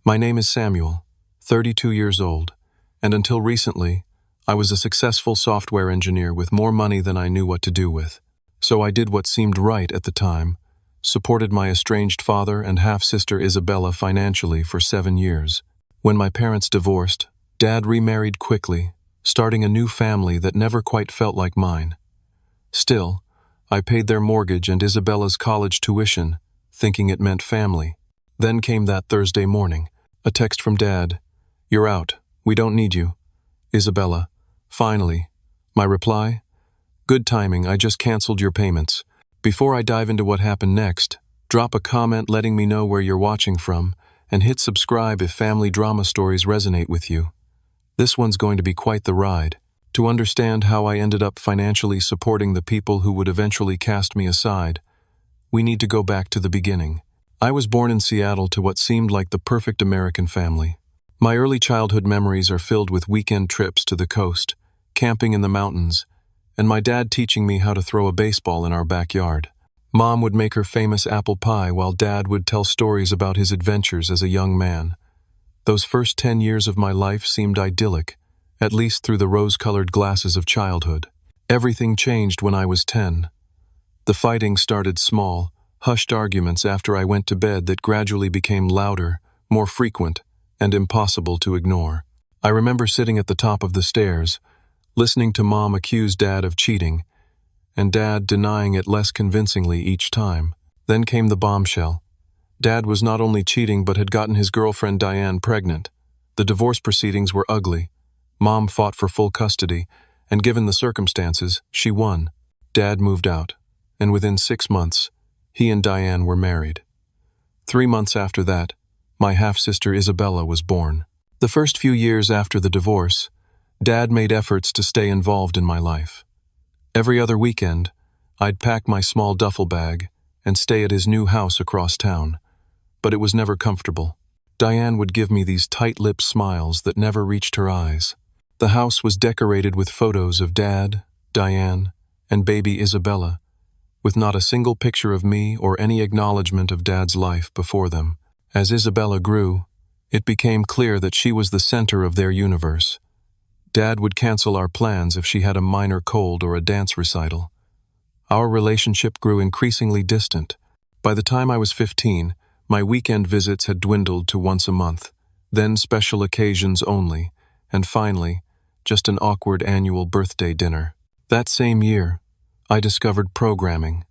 My name is Samuel, 32 years old, and until recently, I was a successful software engineer with more money than I knew what to do with. So I did what seemed right at the time, supported my estranged father and half-sister Isabella financially for 7 years. When my parents divorced, Dad remarried quickly, starting a new family that never quite felt like mine. Still, I paid their mortgage and Isabella's college tuition, thinking it meant family. Then came that Thursday morning, a text from Dad. "You're out. We don't need you. Isabella." Finally. My reply? "Good timing, I just canceled your payments." Before I dive into what happened next, drop a comment letting me know where you're watching from, and hit subscribe if family drama stories resonate with you. This one's going to be quite the ride. To understand how I ended up financially supporting the people who would eventually cast me aside, we need to go back to the beginning. I was born in Seattle to what seemed like the perfect American family. My early childhood memories are filled with weekend trips to the coast, camping in the mountains, and my dad teaching me how to throw a baseball in our backyard. Mom would make her famous apple pie while Dad would tell stories about his adventures as a young man. Those first 10 years of my life seemed idyllic, at least through the rose-colored glasses of childhood. Everything changed when I was 10. The fighting started small, hushed arguments after I went to bed that gradually became louder, more frequent, and impossible to ignore. I remember sitting at the top of the stairs, listening to Mom accuse Dad of cheating, and Dad denying it less convincingly each time. Then came the bombshell. Dad was not only cheating but had gotten his girlfriend Diane pregnant. The divorce proceedings were ugly. Mom fought for full custody, and given the circumstances, she won. Dad moved out, and within 6 months, he and Diane were married. 3 months after that, my half-sister Isabella was born. The first few years after the divorce, Dad made efforts to stay involved in my life. Every other weekend, I'd pack my small duffel bag and stay at his new house across town, but it was never comfortable. Diane would give me these tight-lipped smiles that never reached her eyes. The house was decorated with photos of Dad, Diane, and baby Isabella, with not a single picture of me or any acknowledgement of Dad's life before them. As Isabella grew, it became clear that she was the center of their universe. Dad would cancel our plans if she had a minor cold or a dance recital. Our relationship grew increasingly distant. By the time I was 15, my weekend visits had dwindled to once a month, then special occasions only, and finally, just an awkward annual birthday dinner. That same year, I discovered programming.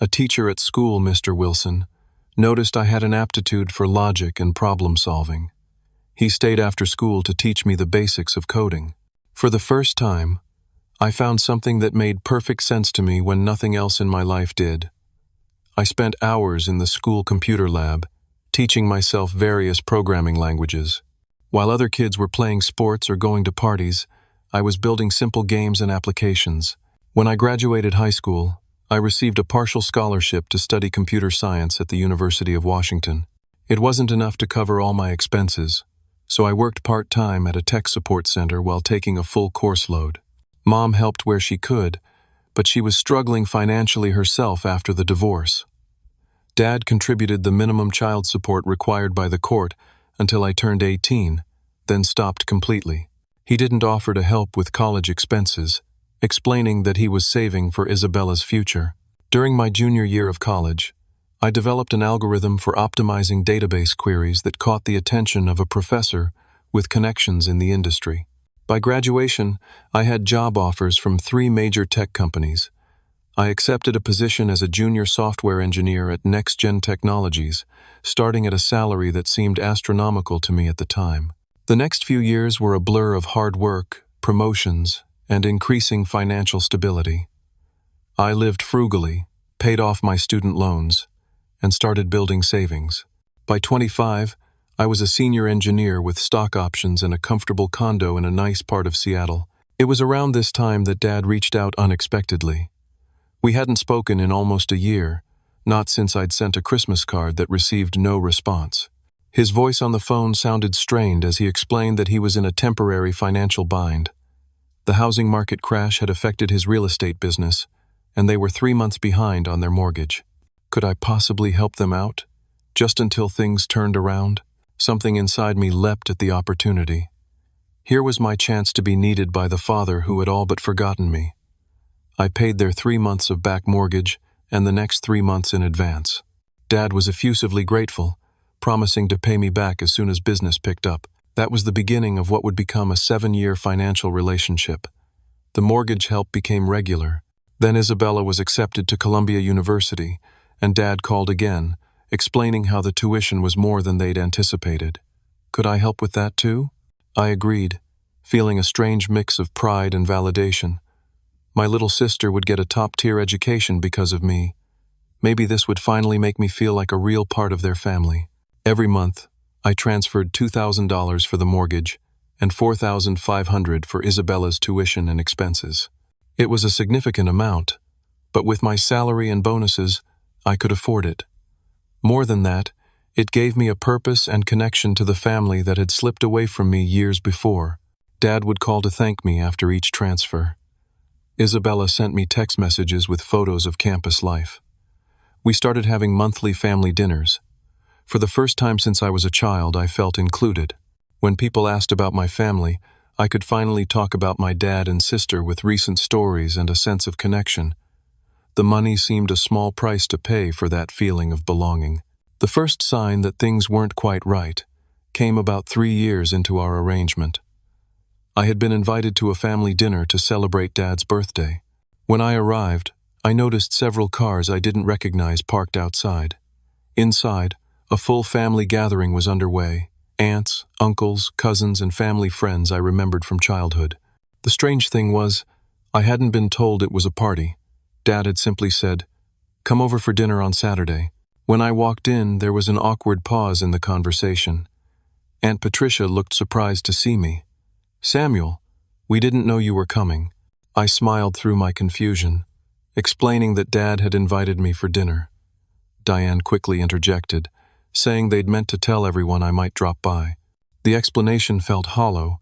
A teacher at school, Mr. Wilson, noticed I had an aptitude for logic and problem-solving. He stayed after school to teach me the basics of coding. For the first time, I found something that made perfect sense to me when nothing else in my life did. I spent hours in the school computer lab, teaching myself various programming languages. While other kids were playing sports or going to parties, I was building simple games and applications. When I graduated high school, I received a partial scholarship to study computer science at the University of Washington. It wasn't enough to cover all my expenses, so I worked part-time at a tech support center while taking a full course load. Mom helped where she could, but she was struggling financially herself after the divorce. Dad contributed the minimum child support required by the court until I turned 18, then stopped completely. He didn't offer to help with college expenses, explaining that he was saving for Isabella's future. During my junior year of college, I developed an algorithm for optimizing database queries that caught the attention of a professor with connections in the industry. By graduation, I had job offers from 3 major tech companies. I accepted a position as a junior software engineer at Next Gen Technologies, starting at a salary that seemed astronomical to me at the time. The next few years were a blur of hard work, promotions, and increasing financial stability. I lived frugally, paid off my student loans, and started building savings. By 25, I was a senior engineer with stock options and a comfortable condo in a nice part of Seattle. It was around this time that Dad reached out unexpectedly. We hadn't spoken in almost a year, not since I'd sent a Christmas card that received no response. His voice on the phone sounded strained as he explained that he was in a temporary financial bind. The housing market crash had affected his real estate business, and they were 3 months behind on their mortgage. Could I possibly help them out, just until things turned around? Something inside me leapt at the opportunity. Here was my chance to be needed by the father who had all but forgotten me. I paid their 3 months of back mortgage and the next 3 months in advance. Dad was effusively grateful, promising to pay me back as soon as business picked up. That was the beginning of what would become a 7-year financial relationship. The mortgage help became regular. Then Isabella was accepted to Columbia University, and Dad called again, explaining how the tuition was more than they'd anticipated. Could I help with that too? I agreed, feeling a strange mix of pride and validation. My little sister would get a top-tier education because of me. Maybe this would finally make me feel like a real part of their family. Every month, I transferred $2,000 for the mortgage and $4,500 for Isabella's tuition and expenses. It was a significant amount, but with my salary and bonuses, I could afford it. More than that, it gave me a purpose and connection to the family that had slipped away from me years before. Dad would call to thank me after each transfer. Isabella sent me text messages with photos of campus life. We started having monthly family dinners. For the first time since I was a child, I felt included. When people asked about my family, I could finally talk about my dad and sister with recent stories and a sense of connection. The money seemed a small price to pay for that feeling of belonging. The first sign that things weren't quite right came about 3 years into our arrangement. I had been invited to a family dinner to celebrate Dad's birthday. When I arrived, I noticed several cars I didn't recognize parked outside. Inside, a full family gathering was underway. Aunts, uncles, cousins, and family friends I remembered from childhood. The strange thing was, I hadn't been told it was a party. Dad had simply said, "Come over for dinner on Saturday." When I walked in, there was an awkward pause in the conversation. Aunt Patricia looked surprised to see me. "Samuel, we didn't know you were coming." I smiled through my confusion, explaining that Dad had invited me for dinner. Diane quickly interjected, saying they'd meant to tell everyone I might drop by. The explanation felt hollow,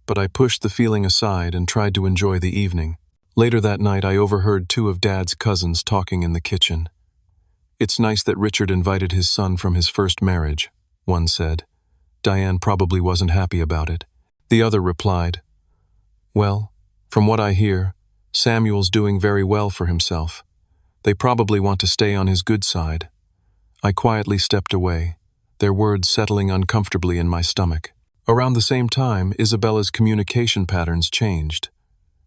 but I pushed the feeling aside and tried to enjoy the evening. Later that night, I overheard 2 of Dad's cousins talking in the kitchen. "It's nice that Richard invited his son from his first marriage," one said. Diane probably wasn't happy about it. The other replied, "Well, from what I hear, Samuel's doing very well for himself. They probably want to stay on his good side." I quietly stepped away, their words settling uncomfortably in my stomach. Around the same time, Isabella's communication patterns changed.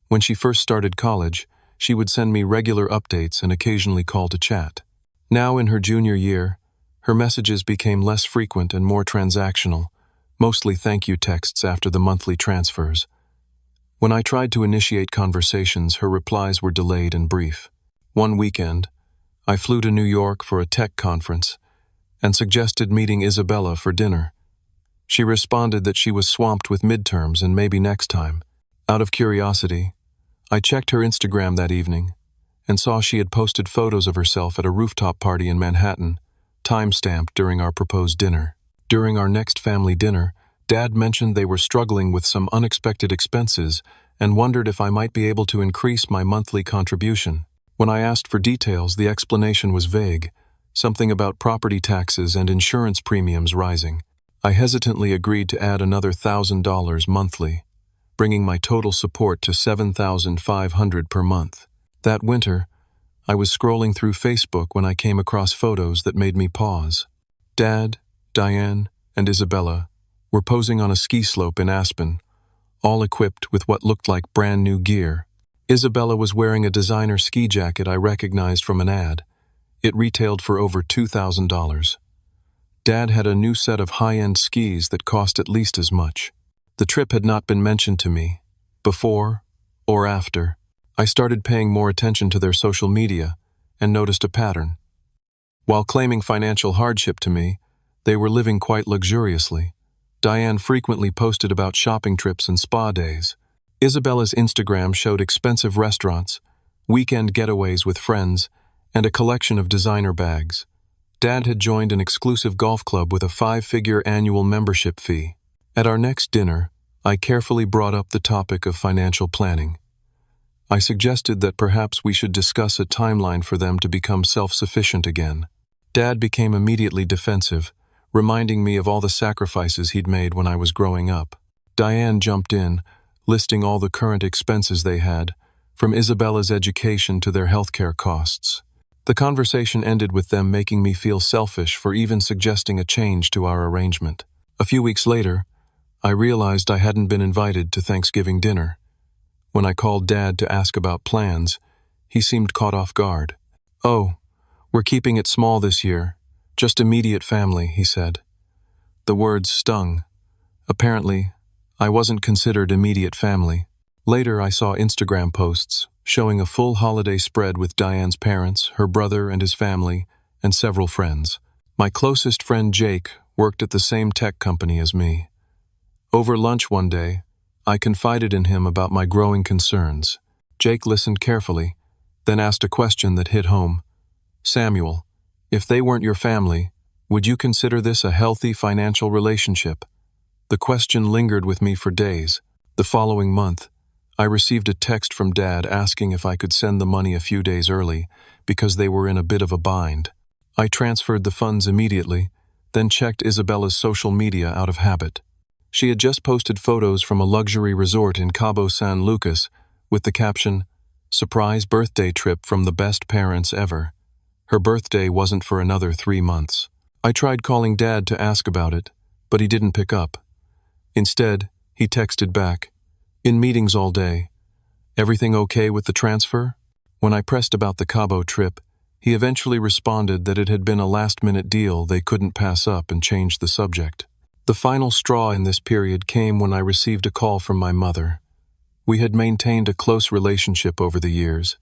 When she first started college, she would send me regular updates and occasionally call to chat. Now in her junior year, her messages became less frequent and more transactional, mostly thank you texts after the monthly transfers. When I tried to initiate conversations, her replies were delayed and brief. One weekend, I flew to New York for a tech conference and suggested meeting Isabella for dinner. She responded that she was swamped with midterms and maybe next time. Out of curiosity, I checked her Instagram that evening and saw she had posted photos of herself at a rooftop party in Manhattan, time-stamped during our proposed dinner. During our next family dinner, Dad mentioned they were struggling with some unexpected expenses and wondered if I might be able to increase my monthly contribution. When I asked for details, the explanation was vague, something about property taxes and insurance premiums rising. I hesitantly agreed to add another $1,000 monthly, bringing my total support to $7,500 per month. That winter, I was scrolling through Facebook when I came across photos that made me pause. Dad, Diane, and Isabella were posing on a ski slope in Aspen, all equipped with what looked like brand new gear. Isabella was wearing a designer ski jacket I recognized from an ad. It retailed for over $2,000. Dad had a new set of high-end skis that cost at least as much. The trip had not been mentioned to me, before or after. I started paying more attention to their social media and noticed a pattern. While claiming financial hardship to me, they were living quite luxuriously. Diane frequently posted about shopping trips and spa days. Isabella's Instagram showed expensive restaurants, weekend getaways with friends, and a collection of designer bags. Dad had joined an exclusive golf club with a 5-figure annual membership fee. At our next dinner, I carefully brought up the topic of financial planning. I suggested that perhaps we should discuss a timeline for them to become self-sufficient again. Dad became immediately defensive, reminding me of all the sacrifices he'd made when I was growing up. Diane jumped in, listing all the current expenses they had, from Isabella's education to their healthcare costs. The conversation ended with them making me feel selfish for even suggesting a change to our arrangement. A few weeks later, I realized I hadn't been invited to Thanksgiving dinner. When I called Dad to ask about plans, he seemed caught off guard. "Oh, we're keeping it small this year, just immediate family," he said. The words stung. Apparently, I wasn't considered immediate family. Later, I saw Instagram posts showing a full holiday spread with Diane's parents, her brother and his family, and several friends. My closest friend Jake worked at the same tech company as me. Over lunch one day, I confided in him about my growing concerns. Jake listened carefully, then asked a question that hit home. "Samuel, if they weren't your family, would you consider this a healthy financial relationship?" The question lingered with me for days. The following month, I received a text from Dad asking if I could send the money a few days early because they were in a bit of a bind. I transferred the funds immediately, then checked Isabella's social media out of habit. She had just posted photos from a luxury resort in Cabo San Lucas with the caption, "Surprise birthday trip from the best parents ever." Her birthday wasn't for another 3 months. I tried calling Dad to ask about it, but he didn't pick up. Instead, he texted back, "In meetings all day. Everything okay with the transfer?" When I pressed about the Cabo trip, he eventually responded that it had been a last-minute deal they couldn't pass up and changed the subject. The final straw in this period came when I received a call from my mother. We had maintained a close relationship over the years,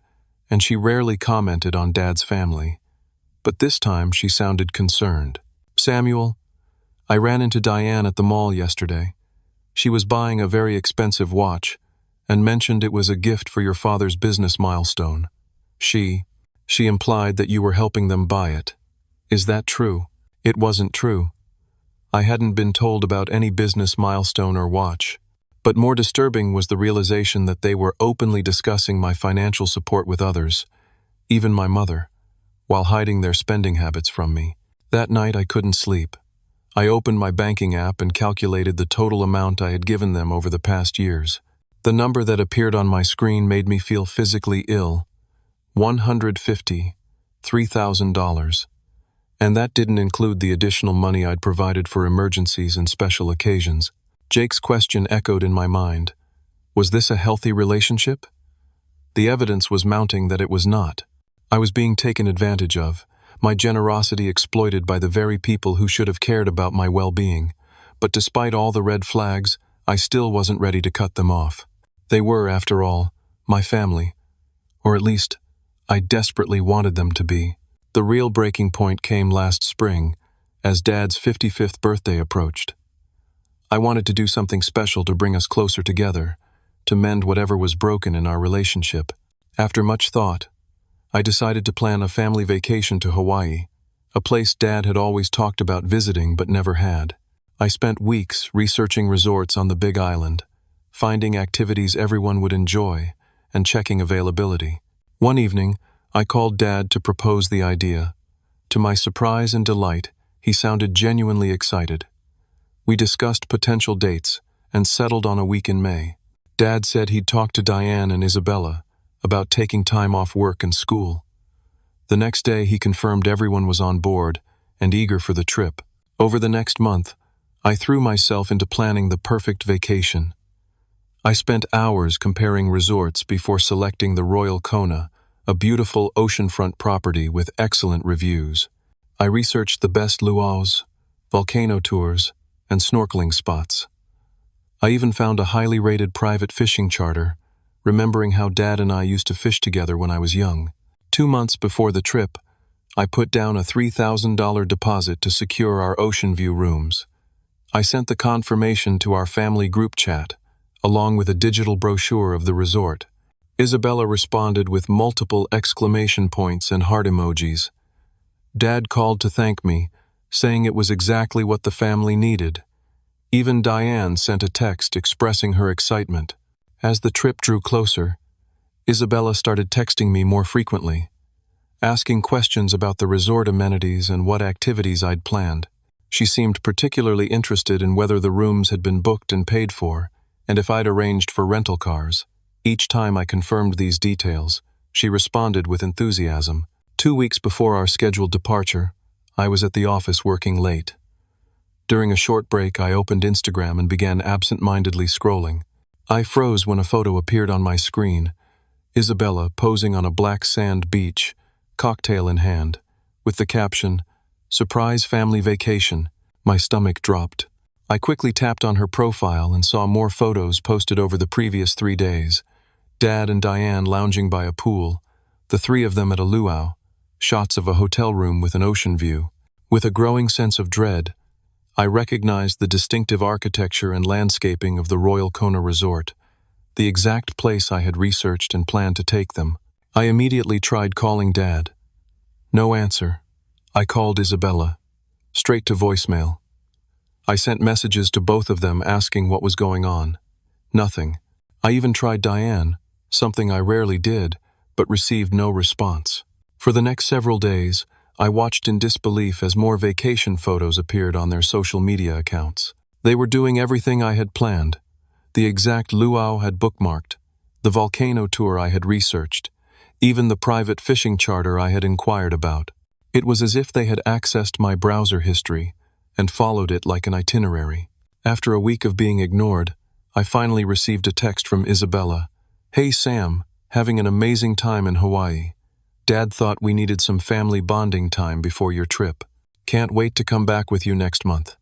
and she rarely commented on Dad's family. But this time she sounded concerned. "Samuel, I ran into Diane at the mall yesterday. She was buying a very expensive watch and mentioned it was a gift for your father's business milestone. She implied that you were helping them buy it. Is that true?" It wasn't true. I hadn't been told about any business milestone or watch. But more disturbing was the realization that they were openly discussing my financial support with others, even my mother, while hiding their spending habits from me. That night I couldn't sleep. I opened my banking app and calculated the total amount I had given them over the past years. The number that appeared on my screen made me feel physically ill. $153,000. And that didn't include the additional money I'd provided for emergencies and special occasions. Jake's question echoed in my mind. Was this a healthy relationship? The evidence was mounting that it was not. I was being taken advantage of, my generosity exploited by the very people who should have cared about my well-being. But despite all the red flags, I still wasn't ready to cut them off. They were, after all, my family. Or at least, I desperately wanted them to be. The real breaking point came last spring, as Dad's 55th birthday approached. I wanted to do something special to bring us closer together, to mend whatever was broken in our relationship. After much thought, I decided to plan a family vacation to Hawaii, a place Dad had always talked about visiting but never had. I spent weeks researching resorts on the Big Island, finding activities everyone would enjoy, and checking availability. One evening, I called Dad to propose the idea. To my surprise and delight, he sounded genuinely excited. We discussed potential dates and settled on a week in May. Dad said he'd talked to Diane and Isabella about taking time off work and school. The next day, he confirmed everyone was on board and eager for the trip. Over the next month, I threw myself into planning the perfect vacation. I spent hours comparing resorts before selecting the Royal Kona, a beautiful oceanfront property with excellent reviews. I researched the best luau's, volcano tours, and snorkeling spots. I even found a highly rated private fishing charter, remembering how Dad and I used to fish together when I was young. 2 months before the trip, I put down a $3,000 deposit to secure our ocean view rooms. I sent the confirmation to our family group chat, along with a digital brochure of the resort. Isabella responded with multiple exclamation points and heart emojis. Dad called to thank me, saying it was exactly what the family needed. Even Diane sent a text expressing her excitement. As the trip drew closer, Isabella started texting me more frequently, asking questions about the resort amenities and what activities I'd planned. She seemed particularly interested in whether the rooms had been booked and paid for, and if I'd arranged for rental cars. Each time I confirmed these details, she responded with enthusiasm. 2 weeks before our scheduled departure, I was at the office working late. During a short break, I opened Instagram and began absent-mindedly scrolling. I froze when a photo appeared on my screen. Isabella posing on a black sand beach, cocktail in hand, with the caption, "Surprise family vacation." My stomach dropped. I quickly tapped on her profile and saw more photos posted over the previous 3 days. Dad and Diane lounging by a pool, the three of them at a luau, shots of a hotel room with an ocean view. With a growing sense of dread, I recognized the distinctive architecture and landscaping of the Royal Kona Resort, the exact place I had researched and planned to take them. I immediately tried calling Dad. No answer. I called Isabella, straight to voicemail. I sent messages to both of them asking what was going on. Nothing. I even tried Diane, something I rarely did, but received no response. For the next several days, I watched in disbelief as more vacation photos appeared on their social media accounts. They were doing everything I had planned. The exact luau I had bookmarked, the volcano tour I had researched, even the private fishing charter I had inquired about. It was as if they had accessed my browser history and followed it like an itinerary. After a week of being ignored, I finally received a text from Isabella. "Hey Sam, having an amazing time in Hawaii. Dad thought we needed some family bonding time before your trip. Can't wait to come back with you next month.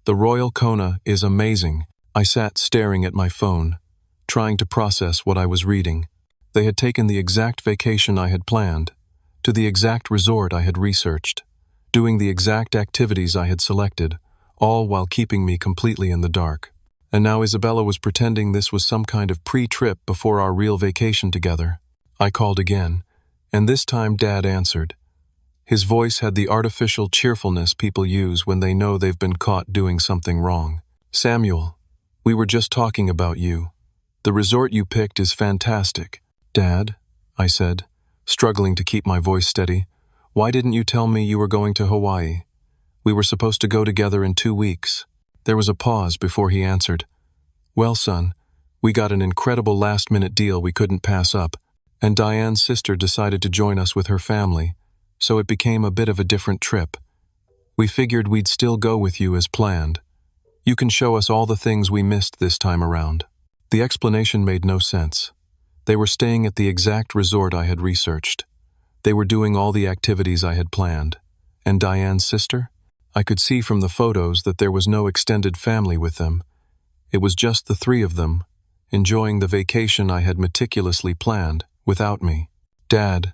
The Royal Kona is amazing." I sat staring at my phone, trying to process what I was reading. They had taken the exact vacation I had planned, to the exact resort I had researched, doing the exact activities I had selected, all while keeping me completely in the dark. And now Isabella was pretending this was some kind of pre-trip before our real vacation together. I called again, and this time Dad answered. His voice had the artificial cheerfulness people use when they know they've been caught doing something wrong. "Samuel, we were just talking about you. The resort you picked is fantastic." "Dad," I said, struggling to keep my voice steady, "why didn't you tell me you were going to Hawaii? We were supposed to go together in 2 weeks. There was a pause before he answered. "Well, son, we got an incredible last-minute deal we couldn't pass up, and Diane's sister decided to join us with her family, so it became a bit of a different trip. We figured we'd still go with you as planned. You can show us all the things we missed this time around." The explanation made no sense. They were staying at the exact resort I had researched. They were doing all the activities I had planned. And Diane's sister? I could see from the photos that there was no extended family with them. It was just the three of them, enjoying the vacation I had meticulously planned, without me. "Dad,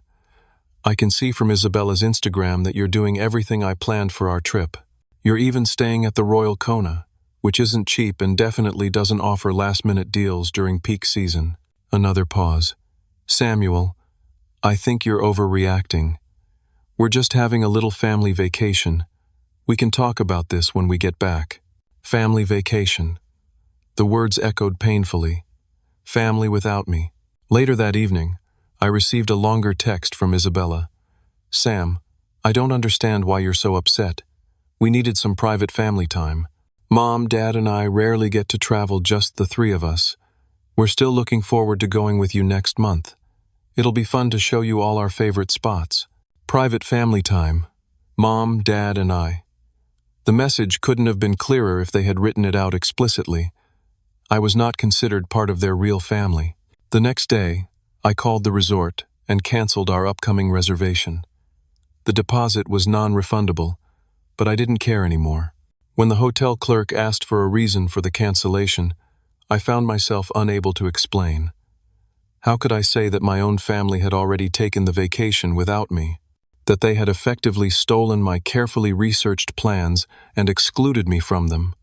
I can see from Isabella's Instagram that you're doing everything I planned for our trip. You're even staying at the Royal Kona, which isn't cheap and definitely doesn't offer last-minute deals during peak season." Another pause. "Samuel, I think you're overreacting. We're just having a little family vacation. We can talk about this when we get back." Family vacation. The words echoed painfully. Family without me. Later that evening, I received a longer text from Isabella. "Sam, I don't understand why you're so upset. We needed some private family time. Mom, Dad, and I rarely get to travel just the three of us. We're still looking forward to going with you next month. It'll be fun to show you all our favorite spots. Private family time. Mom, Dad, and I." The message couldn't have been clearer if they had written it out explicitly. I was not considered part of their real family. The next day, I called the resort and canceled our upcoming reservation. The deposit was non-refundable, but I didn't care anymore. When the hotel clerk asked for a reason for the cancellation, I found myself unable to explain. How could I say that my own family had already taken the vacation without me? That they had effectively stolen my carefully researched plans and excluded me from them?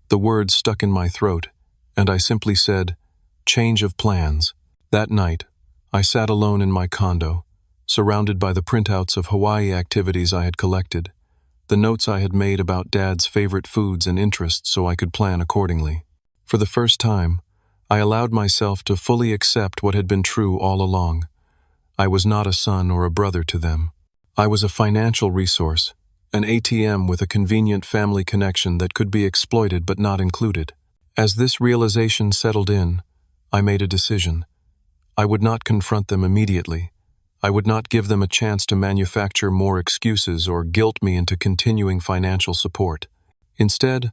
The words stuck in my throat, and I simply said, "Change of plans." That night, I sat alone in my condo, surrounded by the printouts of Hawaii activities I had collected, the notes I had made about Dad's favorite foods and interests so I could plan accordingly. For the first time, I allowed myself to fully accept what had been true all along. I was not a son or a brother to them. I was a financial resource, an ATM with a convenient family connection that could be exploited but not included. As this realization settled in, I made a decision. I would not confront them immediately. I would not give them a chance to manufacture more excuses or guilt me into continuing financial support. Instead,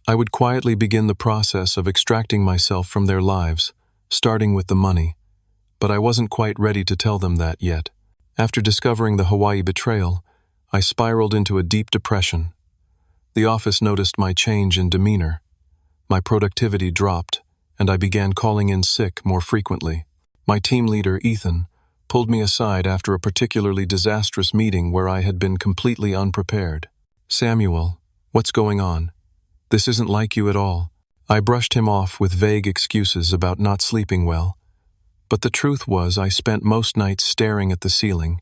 I would quietly begin the process of extracting myself from their lives, starting with the money. But I wasn't quite ready to tell them that yet. After discovering the Hawaii betrayal, I spiraled into a deep depression. The office noticed my change in demeanor. My productivity dropped, and I began calling in sick more frequently. My team leader, Ethan, pulled me aside after a particularly disastrous meeting where I had been completely unprepared. "Samuel, what's going on? This isn't like you at all." I brushed him off with vague excuses about not sleeping well. But the truth was I spent most nights staring at the ceiling,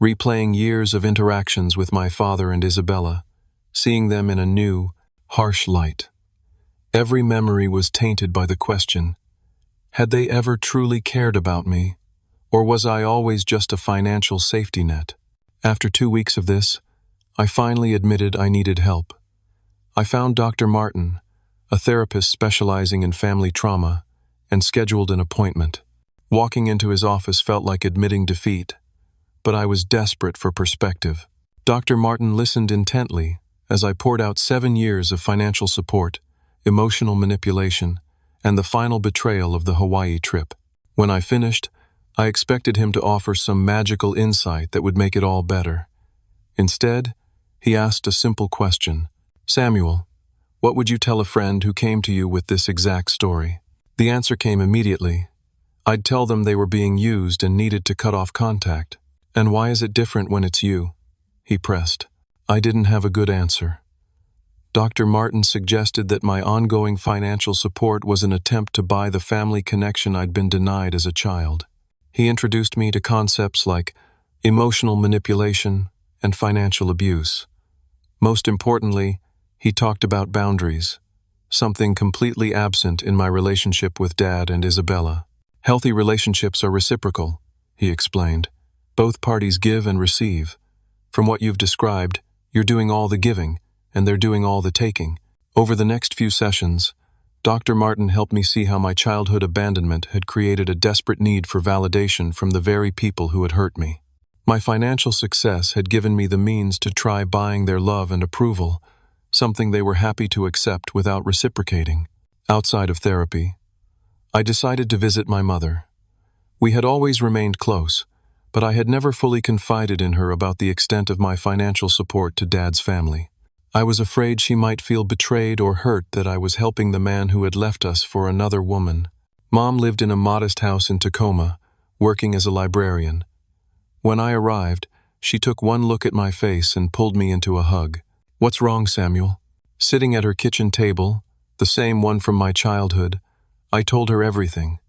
replaying years of interactions with my father and Isabella, seeing them in a new, harsh light. Every memory was tainted by the question, had they ever truly cared about me, or was I always just a financial safety net? After 2 weeks of this, I finally admitted I needed help. I found Dr. Martin, a therapist specializing in family trauma, and scheduled an appointment. Walking into his office felt like admitting defeat, but I was desperate for perspective. Dr. Martin listened intently as I poured out 7 years of financial support, emotional manipulation, and the final betrayal of the Hawaii trip. When I finished, I expected him to offer some magical insight that would make it all better. Instead, he asked a simple question. "Samuel, what would you tell a friend who came to you with this exact story?" The answer came immediately. I'd tell them they were being used and needed to cut off contact. "And why is it different when it's you?" he pressed. I didn't have a good answer. Dr. Martin suggested that my ongoing financial support was an attempt to buy the family connection I'd been denied as a child. He introduced me to concepts like emotional manipulation and financial abuse. Most importantly, he talked about boundaries, something completely absent in my relationship with Dad and Isabella. "Healthy relationships are reciprocal," he explained. "Both parties give and receive. From what you've described, you're doing all the giving, and they're doing all the taking." Over the next few sessions, Dr. Martin helped me see how my childhood abandonment had created a desperate need for validation from the very people who had hurt me. My financial success had given me the means to try buying their love and approval, something they were happy to accept without reciprocating. Outside of therapy, I decided to visit my mother. We had always remained close, but I had never fully confided in her about the extent of my financial support to Dad's family. I was afraid she might feel betrayed or hurt that I was helping the man who had left us for another woman. Mom lived in a modest house in Tacoma, working as a librarian. When I arrived, she took one look at my face and pulled me into a hug. "What's wrong, Samuel?" Sitting at her kitchen table, the same one from my childhood, I told her everything.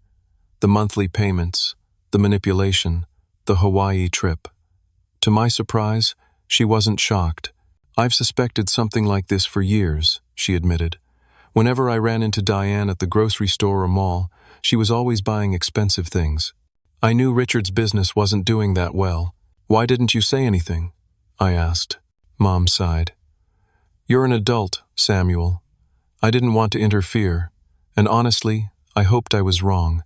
The monthly payments, the manipulation, the Hawaii trip. To my surprise, she wasn't shocked. "I've suspected something like this for years," she admitted. "Whenever I ran into Diane at the grocery store or mall, she was always buying expensive things. I knew Richard's business wasn't doing that well. Why didn't you say anything?" I asked. Mom sighed. "You're an adult, Samuel. I didn't want to interfere, and honestly, I hoped I was wrong.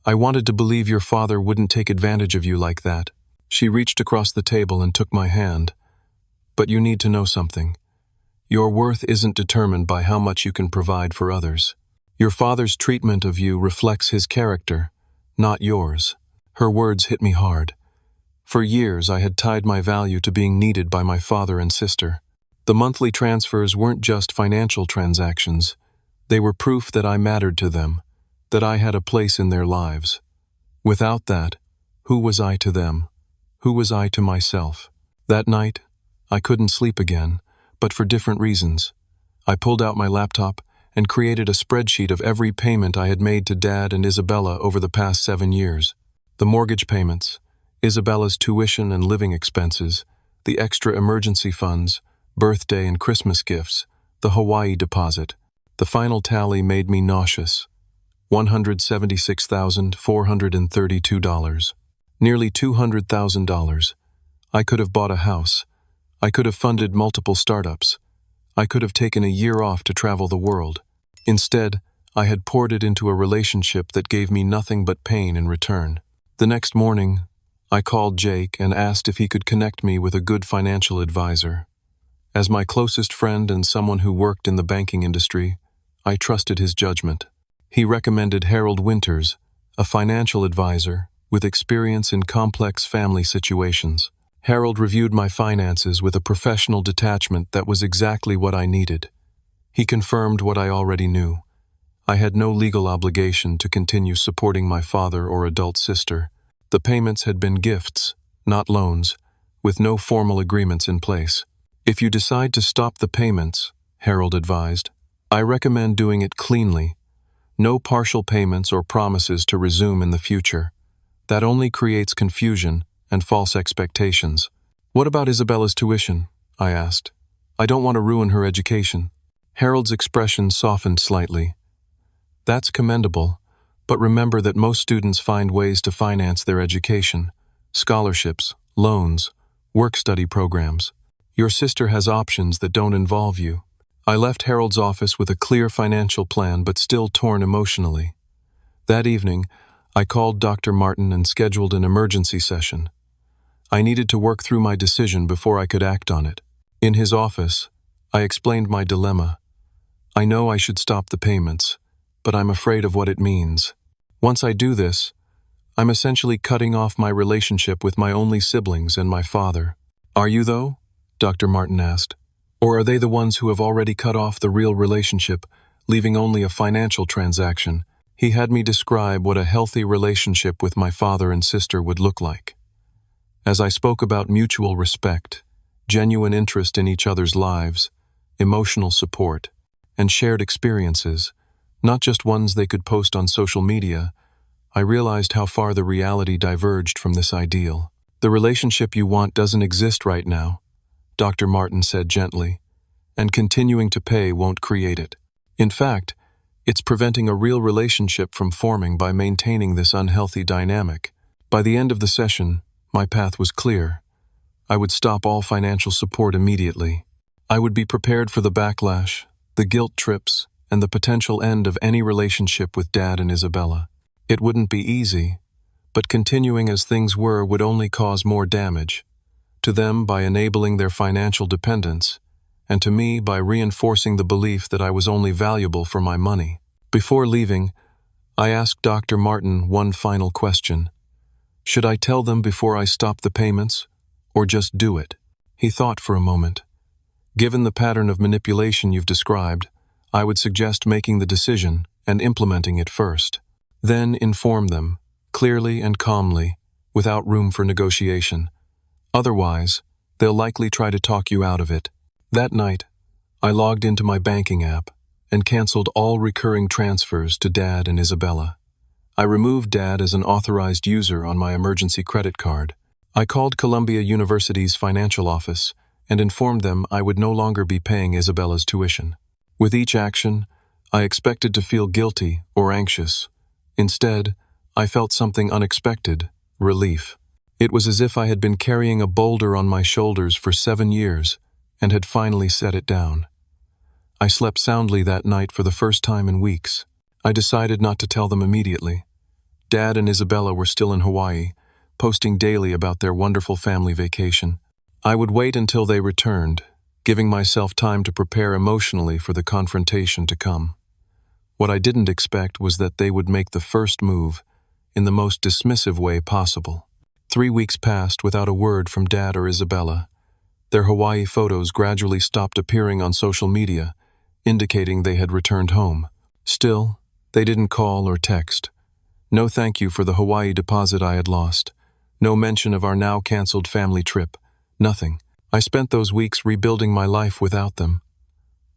I wanted to believe your father wouldn't take advantage of you like that." She reached across the table and took my hand. "But you need to know something. Your worth isn't determined by how much you can provide for others. Your father's treatment of you reflects his character, not yours." Her words hit me hard. For years, I had tied my value to being needed by my father and sister. The monthly transfers weren't just financial transactions. They were proof that I mattered to them, that I had a place in their lives. Without that, who was I to them? Who was I to myself? That night, I couldn't sleep again, but for different reasons. I pulled out my laptop and created a spreadsheet of every payment I had made to Dad and Isabella over the past 7 years. The mortgage payments, Isabella's tuition and living expenses, the extra emergency funds, birthday and Christmas gifts, the Hawaii deposit. The final tally made me nauseous. $176,432. Nearly $200,000. I could have bought a house. I could have funded multiple startups. I could have taken a year off to travel the world. Instead, I had poured it into a relationship that gave me nothing but pain in return. The next morning, I called Jake and asked if he could connect me with a good financial advisor. As my closest friend and someone who worked in the banking industry, I trusted his judgment. He recommended Harold Winters, a financial advisor with experience in complex family situations. Harold reviewed my finances with a professional detachment that was exactly what I needed. He confirmed what I already knew. I had no legal obligation to continue supporting my father or adult sister. The payments had been gifts, not loans, with no formal agreements in place. If you decide to stop the payments, Harold advised, I recommend doing it cleanly. No partial payments or promises to resume in the future. That only creates confusion and false expectations. What about Isabella's tuition? I asked. I don't want to ruin her education. Harold's expression softened slightly. That's commendable, but remember that most students find ways to finance their education. Scholarships, loans, work-study programs. Your sister has options that don't involve you. I left Harold's office with a clear financial plan but still torn emotionally. That evening, I called Dr. Martin and scheduled an emergency session. I needed to work through my decision before I could act on it. In his office, I explained my dilemma. I know I should stop the payments, but I'm afraid of what it means. Once I do this, I'm essentially cutting off my relationship with my only siblings and my father. Are you, though? Dr. Martin asked. Or are they the ones who have already cut off the real relationship, leaving only a financial transaction? He had me describe what a healthy relationship with my father and sister would look like. As I spoke about mutual respect, genuine interest in each other's lives, emotional support, and shared experiences, not just ones they could post on social media, I realized how far the reality diverged from this ideal. The relationship you want doesn't exist right now, Dr. Martin said gently, and continuing to pay won't create it. In fact, it's preventing a real relationship from forming by maintaining this unhealthy dynamic. By the end of the session, my path was clear. I would stop all financial support immediately. I would be prepared for the backlash, the guilt trips, and the potential end of any relationship with Dad and Isabella. It wouldn't be easy, but continuing as things were would only cause more damage. To them by enabling their financial dependence, and to me by reinforcing the belief that I was only valuable for my money. Before leaving, I asked Dr. Martin one final question. Should I tell them before I stop the payments, or just do it? He thought for a moment. Given the pattern of manipulation you've described, I would suggest making the decision and implementing it first. Then inform them, clearly and calmly, without room for negotiation. Otherwise, they'll likely try to talk you out of it. That night, I logged into my banking app and canceled all recurring transfers to Dad and Isabella. I removed Dad as an authorized user on my emergency credit card. I called Columbia University's financial office and informed them I would no longer be paying Isabella's tuition. With each action, I expected to feel guilty or anxious. Instead, I felt something unexpected, relief. It was as if I had been carrying a boulder on my shoulders for 7 years and had finally set it down. I slept soundly that night for the first time in weeks. I decided not to tell them immediately. Dad and Isabella were still in Hawaii, posting daily about their wonderful family vacation. I would wait until they returned, giving myself time to prepare emotionally for the confrontation to come. What I didn't expect was that they would make the first move in the most dismissive way possible. 3 weeks passed without a word from Dad or Isabella. Their Hawaii photos gradually stopped appearing on social media, indicating they had returned home. Still, they didn't call or text. No thank you for the Hawaii deposit I had lost. No mention of our now canceled family trip. Nothing. I spent those weeks rebuilding my life without them.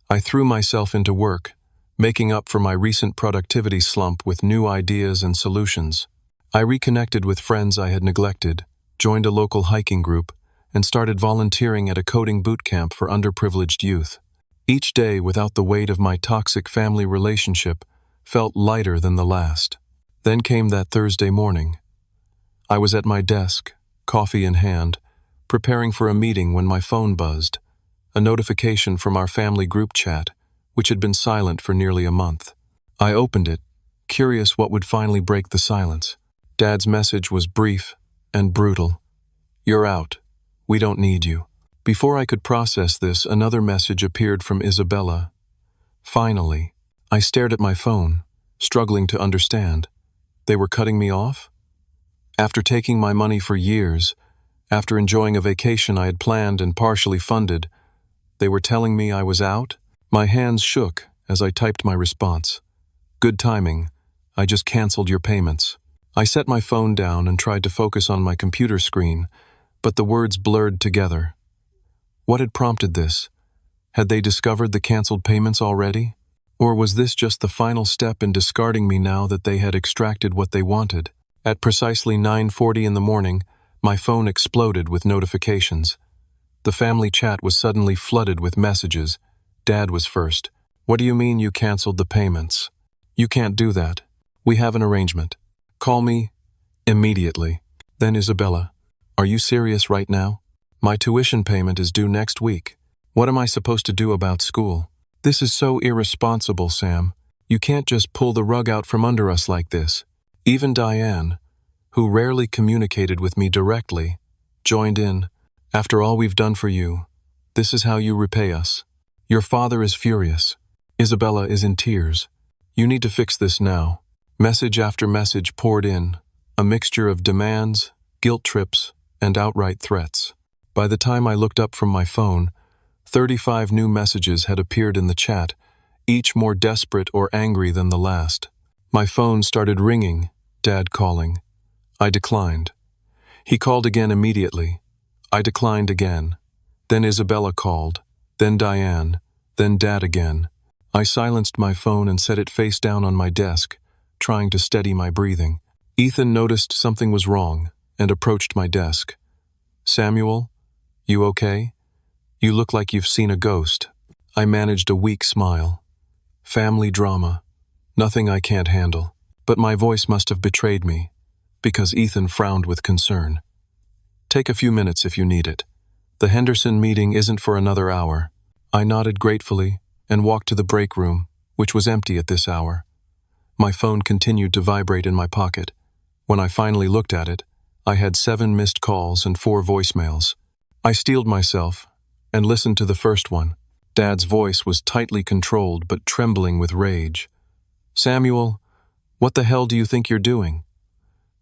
I threw myself into work, making up for my recent productivity slump with new ideas and solutions. I reconnected with friends I had neglected, joined a local hiking group, and started volunteering at a coding boot camp for underprivileged youth. Each day, without the weight of my toxic family relationship, felt lighter than the last. Then came that Thursday morning. I was at my desk, coffee in hand, preparing for a meeting when my phone buzzed, a notification from our family group chat, which had been silent for nearly a month. I opened it, curious what would finally break the silence. Dad's message was brief and brutal. "You're out. We don't need you." Before I could process this, another message appeared from Isabella. Finally, I stared at my phone, struggling to understand. They were cutting me off? After taking my money for years, after enjoying a vacation I had planned and partially funded, they were telling me I was out? My hands shook as I typed my response. "Good timing. I just canceled your payments." I set my phone down and tried to focus on my computer screen, but the words blurred together. What had prompted this? Had they discovered the canceled payments already? Or was this just the final step in discarding me now that they had extracted what they wanted? At precisely 9:40 in the morning, my phone exploded with notifications. The family chat was suddenly flooded with messages. Dad was first. "What do you mean you canceled the payments? You can't do that. We have an arrangement. Call me immediately." Then Isabella, "Are you serious right now? My tuition payment is due next week. What am I supposed to do about school? This is so irresponsible, Sam. You can't just pull the rug out from under us like this." Even Diane, who rarely communicated with me directly, joined in. "After all we've done for you, this is how you repay us. Your father is furious. Isabella is in tears. You need to fix this now." Message after message poured in, a mixture of demands, guilt trips, and outright threats. By the time I looked up from my phone, 35 new messages had appeared in the chat, each more desperate or angry than the last. My phone started ringing, Dad calling. I declined. He called again immediately. I declined again. Then Isabella called, then Diane, then Dad again. I silenced my phone and set it face down on my desk, trying to steady my breathing. Ethan noticed something was wrong and approached my desk. "Samuel, you okay? You look like you've seen a ghost." I managed a weak smile. Family drama. Nothing I can't handle. But my voice must have betrayed me, because Ethan frowned with concern. "Take a few minutes if you need it. The Henderson meeting isn't for another hour." I nodded gratefully and walked to the break room, which was empty at this hour. My phone continued to vibrate in my pocket. When I finally looked at it, I had 7 missed calls and 4 voicemails. I steeled myself and listened to the first one. Dad's voice was tightly controlled but trembling with rage. "Samuel, what the hell do you think you're doing?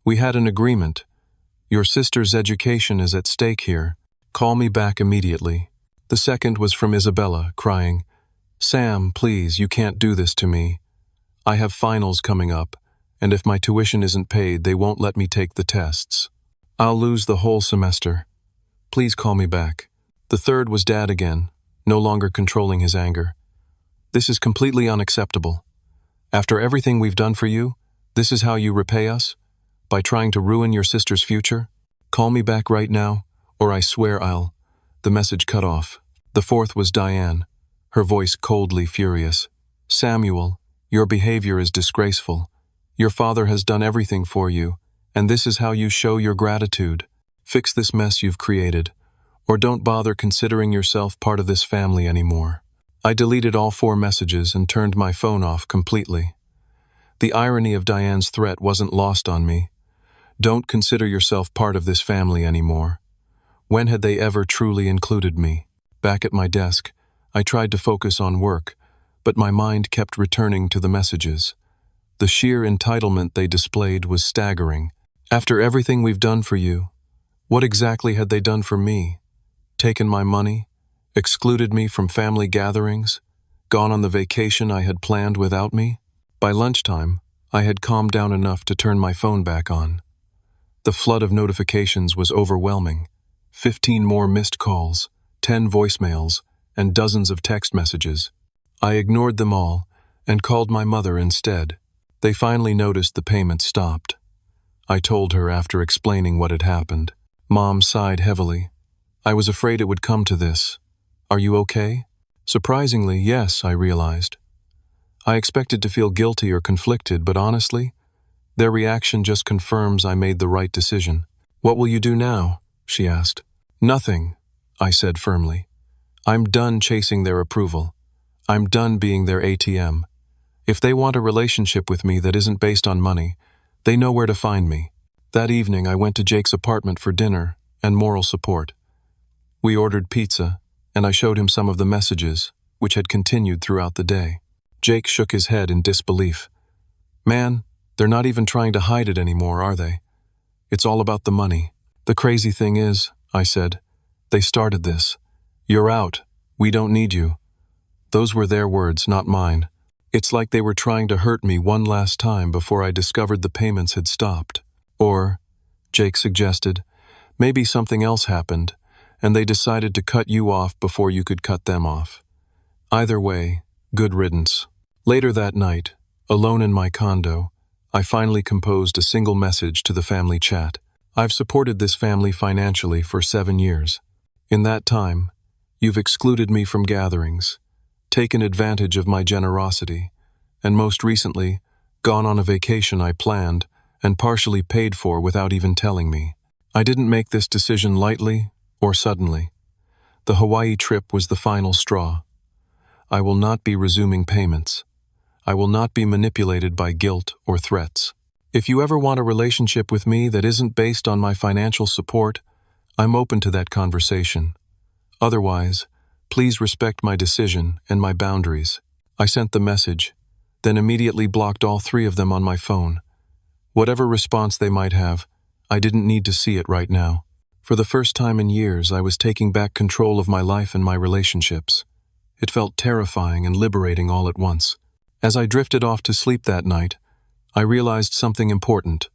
We had an agreement. Your sister's education is at stake here. Call me back immediately." The second was from Isabella, crying, "Sam, please, you can't do this to me. I have finals coming up, and if my tuition isn't paid, they won't let me take the tests. I'll lose the whole semester. Please call me back." The third was Dad again, no longer controlling his anger. "This is completely unacceptable. After everything we've done for you, this is how you repay us? By trying to ruin your sister's future? Call me back right now, or I swear I'll..." The message cut off. The fourth was Diane, her voice coldly furious. "Samuel, your behavior is disgraceful. Your father has done everything for you, and this is how you show your gratitude. Fix this mess you've created, or don't bother considering yourself part of this family anymore." I deleted all 4 messages and turned my phone off completely. The irony of Diane's threat wasn't lost on me. Don't consider yourself part of this family anymore. When had they ever truly included me? Back at my desk, I tried to focus on work, but my mind kept returning to the messages. The sheer entitlement they displayed was staggering. After everything we've done for you, what exactly had they done for me? Taken my money? Excluded me from family gatherings? Gone on the vacation I had planned without me? By lunchtime, I had calmed down enough to turn my phone back on. The flood of notifications was overwhelming. 15 more missed calls, 10 voicemails, and dozens of text messages. I ignored them all and called my mother instead. They finally noticed the payment stopped. I told her after explaining what had happened. Mom sighed heavily. "I was afraid it would come to this. Are you okay?" Surprisingly, yes, I realized. I expected to feel guilty or conflicted, but honestly, their reaction just confirms I made the right decision. "What will you do now?" she asked. Nothing, I said firmly. I'm done chasing their approval. I'm done being their ATM. If they want a relationship with me that isn't based on money, they know where to find me. That evening I went to Jake's apartment for dinner and moral support. We ordered pizza, and I showed him some of the messages, which had continued throughout the day. Jake shook his head in disbelief. Man, they're not even trying to hide it anymore, are they? It's all about the money. The crazy thing is, I said, they started this. You're out. We don't need you. Those were their words, not mine. It's like they were trying to hurt me one last time before I discovered the payments had stopped. Or, Jake suggested, maybe something else happened, and they decided to cut you off before you could cut them off. Either way, good riddance. Later that night, alone in my condo, I finally composed a single message to the family chat. I've supported this family financially for 7 years. In that time, you've excluded me from gatherings, taken advantage of my generosity, and most recently, gone on a vacation I planned and partially paid for without even telling me. I didn't make this decision lightly or suddenly. The Hawaii trip was the final straw. I will not be resuming payments. I will not be manipulated by guilt or threats. If you ever want a relationship with me that isn't based on my financial support, I'm open to that conversation. Otherwise, please respect my decision and my boundaries. I sent the message, then immediately blocked all 3 of them on my phone. Whatever response they might have, I didn't need to see it right now. For the first time in years, I was taking back control of my life and my relationships. It felt terrifying and liberating all at once. As I drifted off to sleep that night, I realized something important.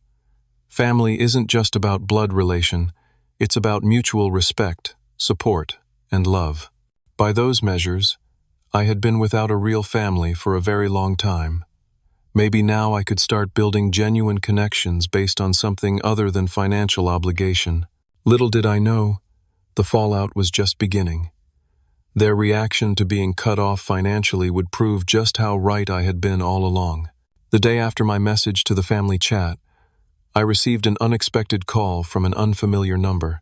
Family isn't just about blood relation, it's about mutual respect, support, and love. By those measures, I had been without a real family for a very long time. Maybe now I could start building genuine connections based on something other than financial obligation. Little did I know, the fallout was just beginning. Their reaction to being cut off financially would prove just how right I had been all along. The day after my message to the family chat, I received an unexpected call from an unfamiliar number.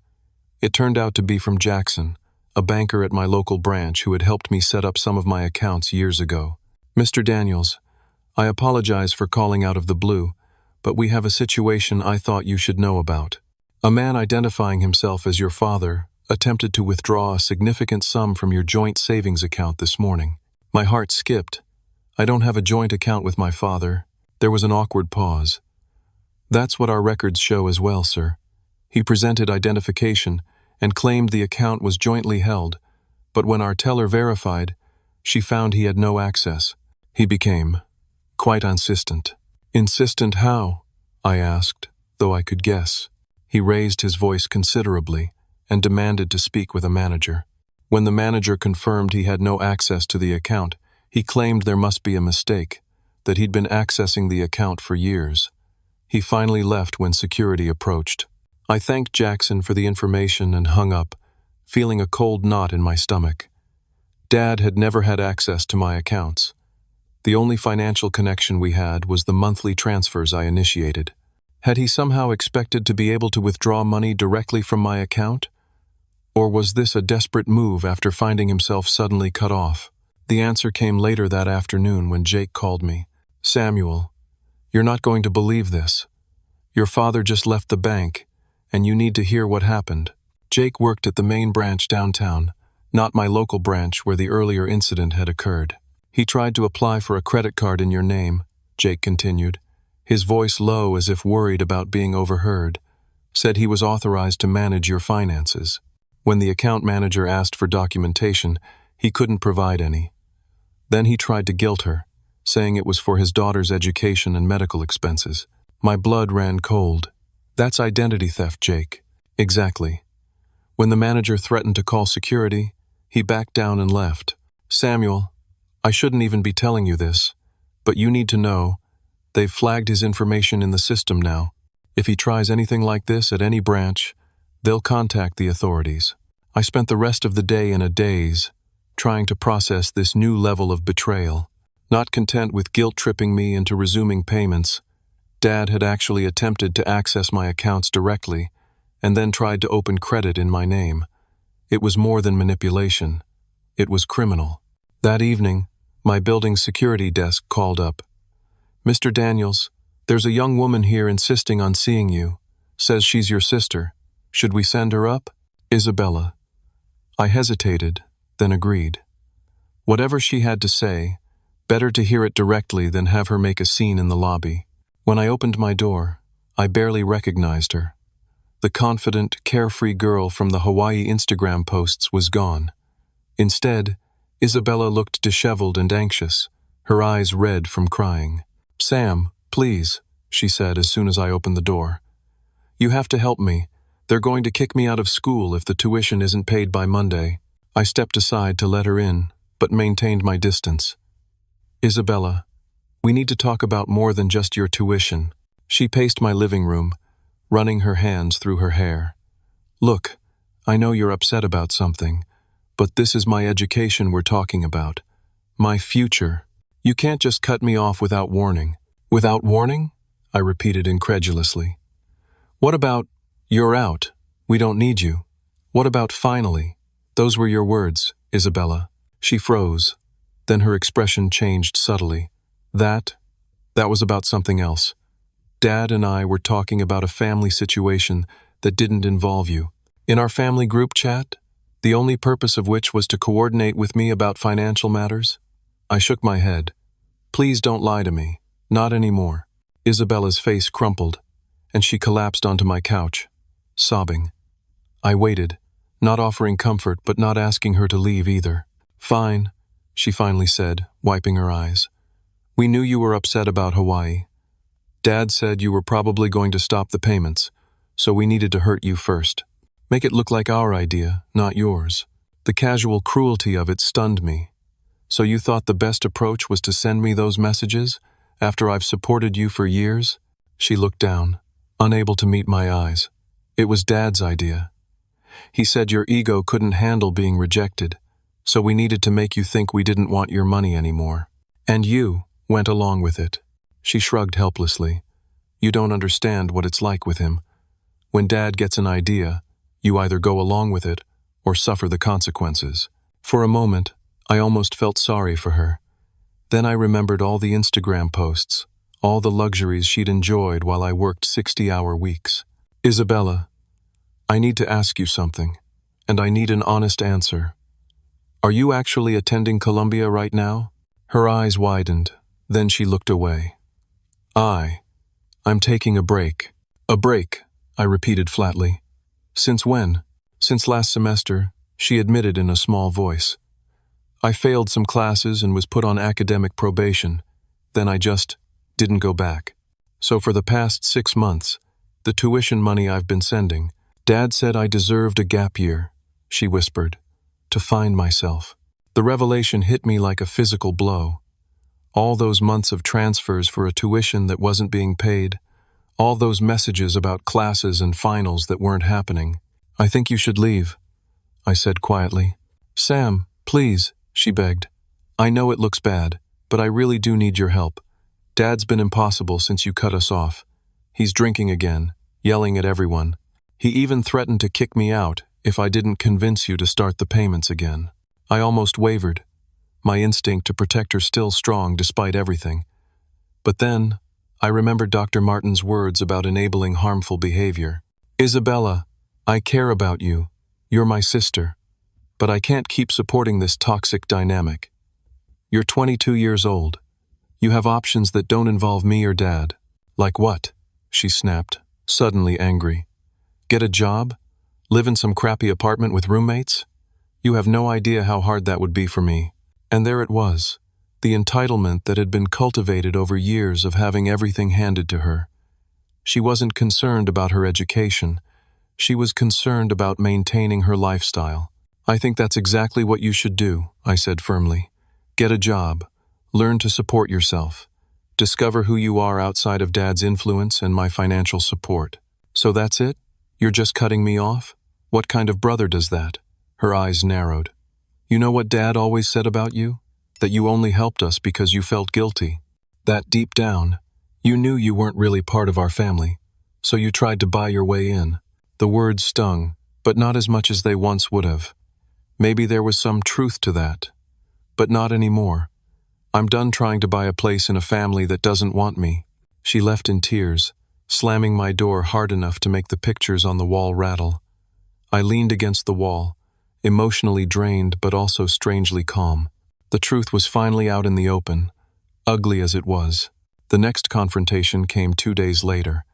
It turned out to be from Jackson, a banker at my local branch who had helped me set up some of my accounts years ago. Mr. Daniels, I apologize for calling out of the blue, but we have a situation I thought you should know about. A man identifying himself as your father attempted to withdraw a significant sum from your joint savings account this morning. My heart skipped. I don't have a joint account with my father. There was an awkward pause. That's what our records show as well, sir. He presented identification and claimed the account was jointly held, but when our teller verified, she found he had no access. He became quite insistent. Insistent how? I asked, though I could guess. He raised his voice considerably and demanded to speak with a manager. When the manager confirmed he had no access to the account, he claimed there must be a mistake, that he'd been accessing the account for years. He finally left when security approached. I thanked Jackson for the information and hung up, feeling a cold knot in my stomach. Dad had never had access to my accounts. The only financial connection we had was the monthly transfers I initiated. Had he somehow expected to be able to withdraw money directly from my account? Or was this a desperate move after finding himself suddenly cut off? The answer came later that afternoon when Jake called me. Samuel, you're not going to believe this. Your father just left the bank, and you need to hear what happened. Jake worked at the main branch downtown, not my local branch where the earlier incident had occurred. He tried to apply for a credit card in your name, Jake continued, his voice low as if worried about being overheard. Said he was authorized to manage your finances. When the account manager asked for documentation, he couldn't provide any. Then he tried to guilt her, saying it was for his daughter's education and medical expenses. My blood ran cold. That's identity theft, Jake. Exactly. When the manager threatened to call security, he backed down and left. Samuel, I shouldn't even be telling you this, but you need to know, they've flagged his information in the system now. If he tries anything like this at any branch, they'll contact the authorities. I spent the rest of the day in a daze, trying to process this new level of betrayal. Not content with guilt-tripping me into resuming payments, Dad had actually attempted to access my accounts directly and then tried to open credit in my name. It was more than manipulation. It was criminal. That evening, my building's security desk called up. "Mr. Daniels, there's a young woman here insisting on seeing you. Says she's your sister. Should we send her up?" Isabella. I hesitated, then agreed. Whatever she had to say, better to hear it directly than have her make a scene in the lobby. When I opened my door, I barely recognized her. The confident, carefree girl from the Hawaii Instagram posts was gone. Instead, Isabella looked disheveled and anxious, her eyes red from crying. "Sam, please," she said as soon as I opened the door. "You have to help me. They're going to kick me out of school if the tuition isn't paid by Monday." I stepped aside to let her in, but maintained my distance. "Isabella, we need to talk about more than just your tuition." She paced my living room, running her hands through her hair. "Look, I know you're upset about something, but this is my education we're talking about. My future. You can't just cut me off without warning." "Without warning?" I repeated incredulously. "What about, 'You're out, we don't need you'? What about 'finally'? Those were your words, Isabella." She froze, then her expression changed subtly. That was about something else. Dad and I were talking about a family situation that didn't involve you. In our family group chat, the only purpose of which was to coordinate with me about financial matters. I shook my head. "Please don't lie to me. Not anymore." Isabella's face crumpled, and she collapsed onto my couch, sobbing. I waited, not offering comfort but not asking her to leave either. "Fine," she finally said, wiping her eyes. "We knew you were upset about Hawaii. Dad said you were probably going to stop the payments, so we needed to hurt you first. Make it look like our idea, not yours. The casual cruelty of it stunned me. So you thought the best approach was to send me those messages, after I've supported you for years?" She looked down, unable to meet my eyes. "It was Dad's idea. He said your ego couldn't handle being rejected, so we needed to make you think we didn't want your money anymore. And you went along with it." She shrugged helplessly. "You don't understand what it's like with him. When Dad gets an idea, you either go along with it or suffer the consequences." For a moment, I almost felt sorry for her. Then I remembered all the Instagram posts, all the luxuries she'd enjoyed while I worked 60-hour weeks. "Isabella, I need to ask you something, and I need an honest answer. Are you actually attending Columbia right now?" Her eyes widened, then she looked away. I'm taking a break." "A break," I repeated flatly. "Since when?" "Since last semester," she admitted in a small voice. "I failed some classes and was put on academic probation. Then I just didn't go back. So for the past 6 months, the tuition money I've been sending, Dad said I deserved a gap year," she whispered, "to find myself." The revelation hit me like a physical blow. All those months of transfers for a tuition that wasn't being paid, all those messages about classes and finals that weren't happening. "I think you should leave," I said quietly. "Sam, please," she begged. "I know it looks bad, but I really do need your help. Dad's been impossible since you cut us off. He's drinking again, yelling at everyone. He even threatened to kick me out if I didn't convince you to start the payments again." I almost wavered, my instinct to protect her still strong despite everything. But then, I remembered Dr. Martin's words about enabling harmful behavior. "Isabella, I care about you. You're my sister. But I can't keep supporting this toxic dynamic. You're 22 years old. You have options that don't involve me or Dad." "Like what?" she snapped, suddenly angry. "Get a job? Live in some crappy apartment with roommates? You have no idea how hard that would be for me." And there it was, the entitlement that had been cultivated over years of having everything handed to her. She wasn't concerned about her education. She was concerned about maintaining her lifestyle. "I think that's exactly what you should do," I said firmly. "Get a job. Learn to support yourself. Discover who you are outside of Dad's influence and my financial support." "So that's it? You're just cutting me off? What kind of brother does that?" Her eyes narrowed. "You know what Dad always said about you? That you only helped us because you felt guilty. That deep down, you knew you weren't really part of our family, so you tried to buy your way in." The words stung, but not as much as they once would have. Maybe there was some truth to that, but not anymore. I'm done trying to buy a place in a family that doesn't want me." She left in tears, slamming my door hard enough to make the pictures on the wall rattle. I leaned against the wall, emotionally drained but also strangely calm. The truth was finally out in the open, ugly as it was. The next confrontation came 2 days later.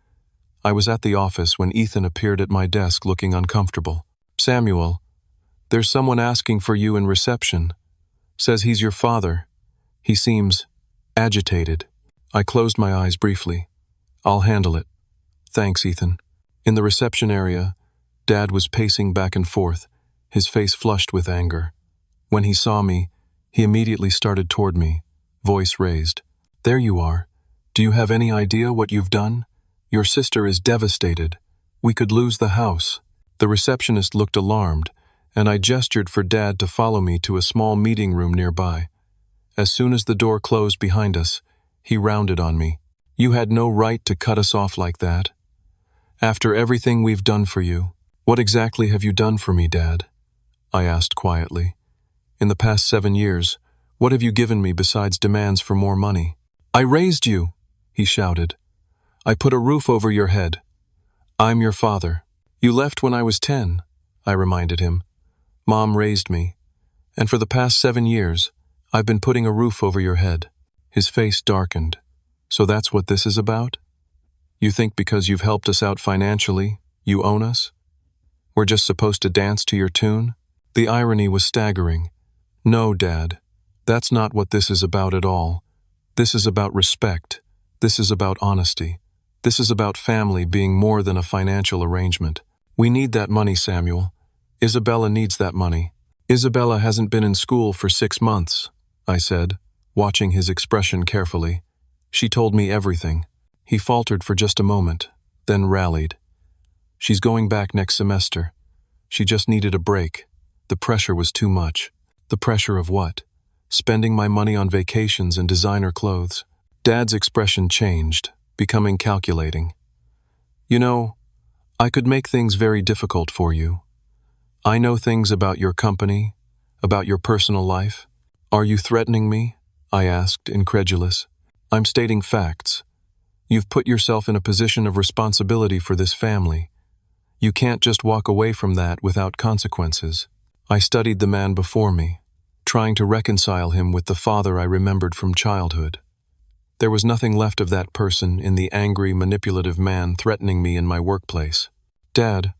I was at the office when Ethan appeared at my desk looking uncomfortable. "Samuel, there's someone asking for you in reception. Says he's your father. He seems agitated." I closed my eyes briefly. "I'll handle it." "Thanks, Ethan." In the reception area, Dad was pacing back and forth, his face flushed with anger. When he saw me, he immediately started toward me, voice raised. "There you are. Do you have any idea what you've done? Your sister is devastated. We could lose the house." The receptionist looked alarmed, and I gestured for Dad to follow me to a small meeting room nearby. As soon as the door closed behind us, he rounded on me. "You had no right to cut us off like that. After everything we've done for you." "What exactly have you done for me, Dad?" I asked quietly. "In the past 7 years, what have you given me besides demands for more money?" "I raised you," he shouted. "I put a roof over your head. I'm your father." "You left when I was 10, I reminded him. "Mom raised me, and for the past 7 years, I've been putting a roof over your head." His face darkened. "So that's what this is about? You think because you've helped us out financially, you own us? We're just supposed to dance to your tune?" The irony was staggering. "No, Dad, that's not what this is about at all. This is about respect. This is about honesty. This is about family being more than a financial arrangement. We need that money, Samuel. Isabella needs that money." "Isabella hasn't been in school for 6 months, I said, watching his expression carefully. "She told me everything." He faltered for just a moment, then rallied. "She's going back next semester. She just needed a break. The pressure was too much." "The pressure of what? Spending my money on vacations and designer clothes?" Dad's expression changed, becoming calculating. "You know, I could make things very difficult for you. I know things about your company, about your personal life." "Are you threatening me?" I asked, incredulous. "I'm stating facts. You've put yourself in a position of responsibility for this family. You can't just walk away from that without consequences." I studied the man before me, trying to reconcile him with the father I remembered from childhood. There was nothing left of that person in the angry, manipulative man threatening me in my workplace. "Dad,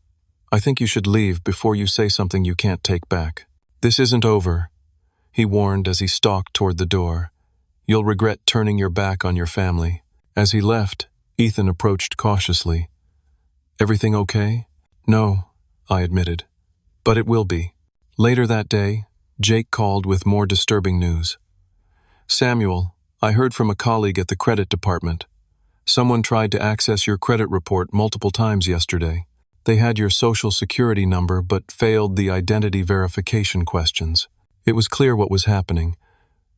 I think you should leave before you say something you can't take back." "This isn't over," he warned as he stalked toward the door. "You'll regret turning your back on your family." As he left, Ethan approached cautiously. "Everything okay?" "No," I admitted. "But it will be." Later that day, Jake called with more disturbing news. "Samuel, I heard from a colleague at the credit department. Someone tried to access your credit report multiple times yesterday. They had your social security number but failed the identity verification questions." It was clear what was happening.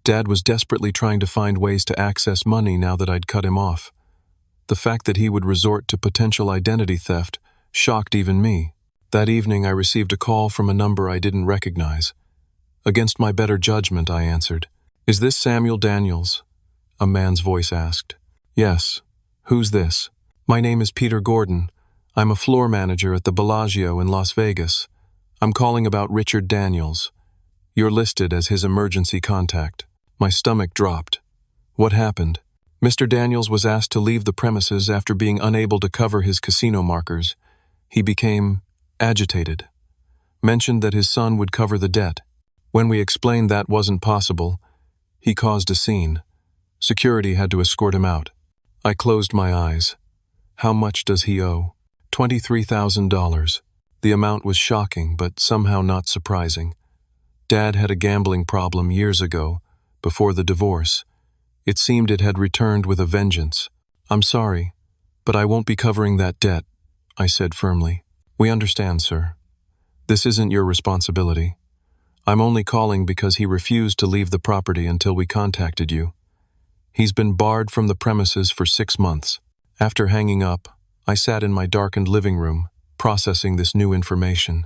Dad was desperately trying to find ways to access money now that I'd cut him off. The fact that he would resort to potential identity theft shocked even me. That evening I received a call from a number I didn't recognize. Against my better judgment, I answered. "Is this Samuel Daniels?" a man's voice asked. "Yes. Who's this?" "My name is Peter Gordon. I'm a floor manager at the Bellagio in Las Vegas. I'm calling about Richard Daniels. You're listed as his emergency contact." My stomach dropped. What happened? Mr. Daniels was asked to leave the premises after being unable to cover his casino markers. He became agitated. Mentioned that his son would cover the debt. When we explained that wasn't possible, he caused a scene. Security had to escort him out. I closed my eyes. How much does he owe? $23,000. The amount was shocking, but somehow not surprising. Dad had a gambling problem years ago, before the divorce. It seemed it had returned with a vengeance. "I'm sorry, but I won't be covering that debt," I said firmly. "We understand, sir. This isn't your responsibility. I'm only calling because he refused to leave the property until we contacted you. He's been barred from the premises for 6 months. After hanging up, I sat in my darkened living room, processing this new information.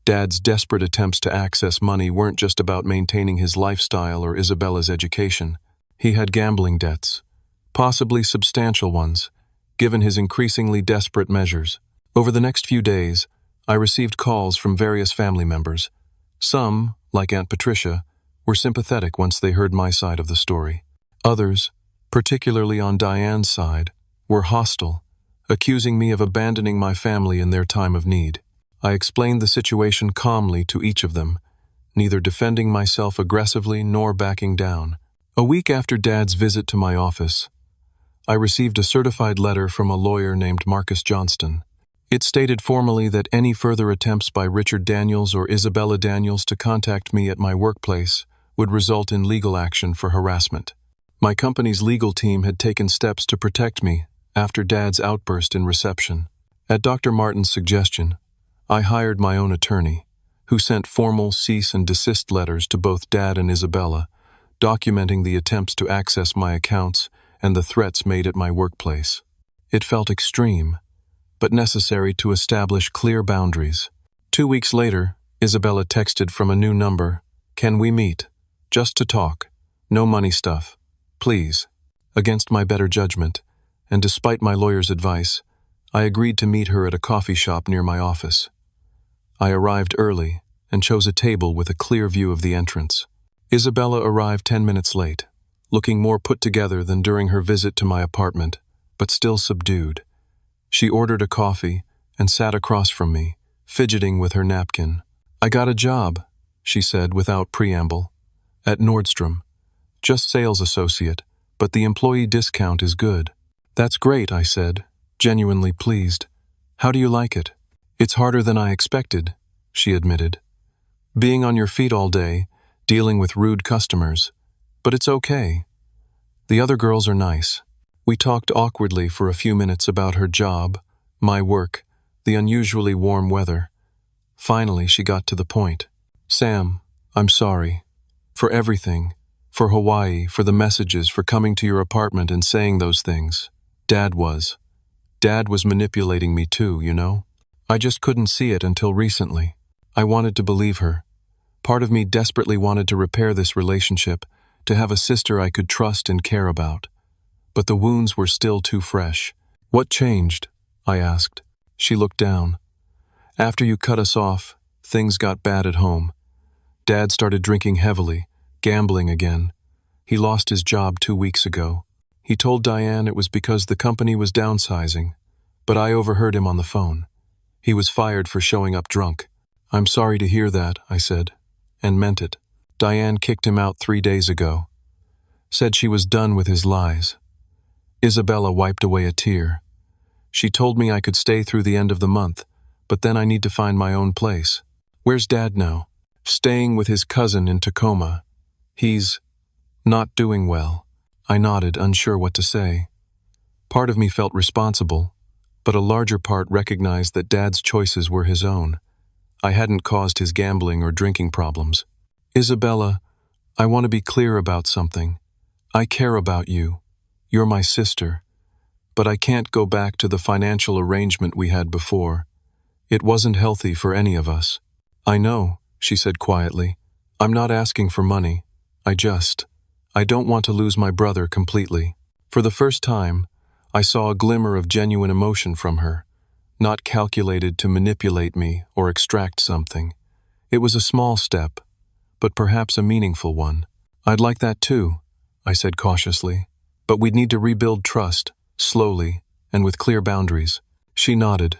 Dad's desperate attempts to access money weren't just about maintaining his lifestyle or Isabella's education. He had gambling debts, possibly substantial ones, given his increasingly desperate measures. Over the next few days, I received calls from various family members. Some, like Aunt Patricia, were sympathetic once they heard my side of the story. Others, particularly on Diane's side, were hostile, accusing me of abandoning my family in their time of need. I explained the situation calmly to each of them, neither defending myself aggressively nor backing down. A week after Dad's visit to my office, I received a certified letter from a lawyer named Marcus Johnston. It stated formally that any further attempts by Richard Daniels or Isabella Daniels to contact me at my workplace would result in legal action for harassment. My company's legal team had taken steps to protect me after Dad's outburst in reception. At Dr. Martin's suggestion, I hired my own attorney, who sent formal cease and desist letters to both Dad and Isabella, documenting the attempts to access my accounts and the threats made at my workplace. It felt extreme, but necessary to establish clear boundaries. 2 weeks later, Isabella texted from a new number, "Can we meet? Just to talk. No money stuff. Please." Against my better judgment, and despite my lawyer's advice, I agreed to meet her at a coffee shop near my office. I arrived early and chose a table with a clear view of the entrance. Isabella arrived 10 minutes late, looking more put together than during her visit to my apartment, but still subdued. She ordered a coffee and sat across from me, fidgeting with her napkin. "I got a job," she said without preamble, "at Nordstrom. Just sales associate, but the employee discount is good." "That's great," I said, genuinely pleased. "How do you like it?" "It's harder than I expected," she admitted. "Being on your feet all day, dealing with rude customers, but it's okay. The other girls are nice." We talked awkwardly for a few minutes about her job, my work, the unusually warm weather. Finally, she got to the point. "Sam, I'm sorry. For everything. For Hawaii, for the messages, for coming to your apartment and saying those things. Dad was manipulating me too, you know? I just couldn't see it until recently. I wanted to believe her. Part of me desperately wanted to repair this relationship, to have a sister I could trust and care about. But the wounds were still too fresh." "What changed?" I asked. She looked down. "After you cut us off, things got bad at home. Dad started drinking heavily, gambling again. He lost his job 2 weeks ago. He told Diane it was because the company was downsizing, but I overheard him on the phone. He was fired for showing up drunk." "I'm sorry to hear that," I said, and meant it. "Diane kicked him out 3 days ago. Said she was done with his lies." Isabella wiped away a tear. "She told me I could stay through the end of the month, but then I need to find my own place." "Where's Dad now?" "Staying with his cousin in Tacoma. He's not doing well." I nodded, unsure what to say. Part of me felt responsible, but a larger part recognized that Dad's choices were his own. I hadn't caused his gambling or drinking problems. "Isabella, I want to be clear about something. I care about you. You're my sister. But I can't go back to the financial arrangement we had before. It wasn't healthy for any of us." "I know," she said quietly. "I'm not asking for money. I don't want to lose my brother completely." For the first time, I saw a glimmer of genuine emotion from her, not calculated to manipulate me or extract something. It was a small step, but perhaps a meaningful one. "I'd like that too," I said cautiously. "But we'd need to rebuild trust, slowly, and with clear boundaries." She nodded,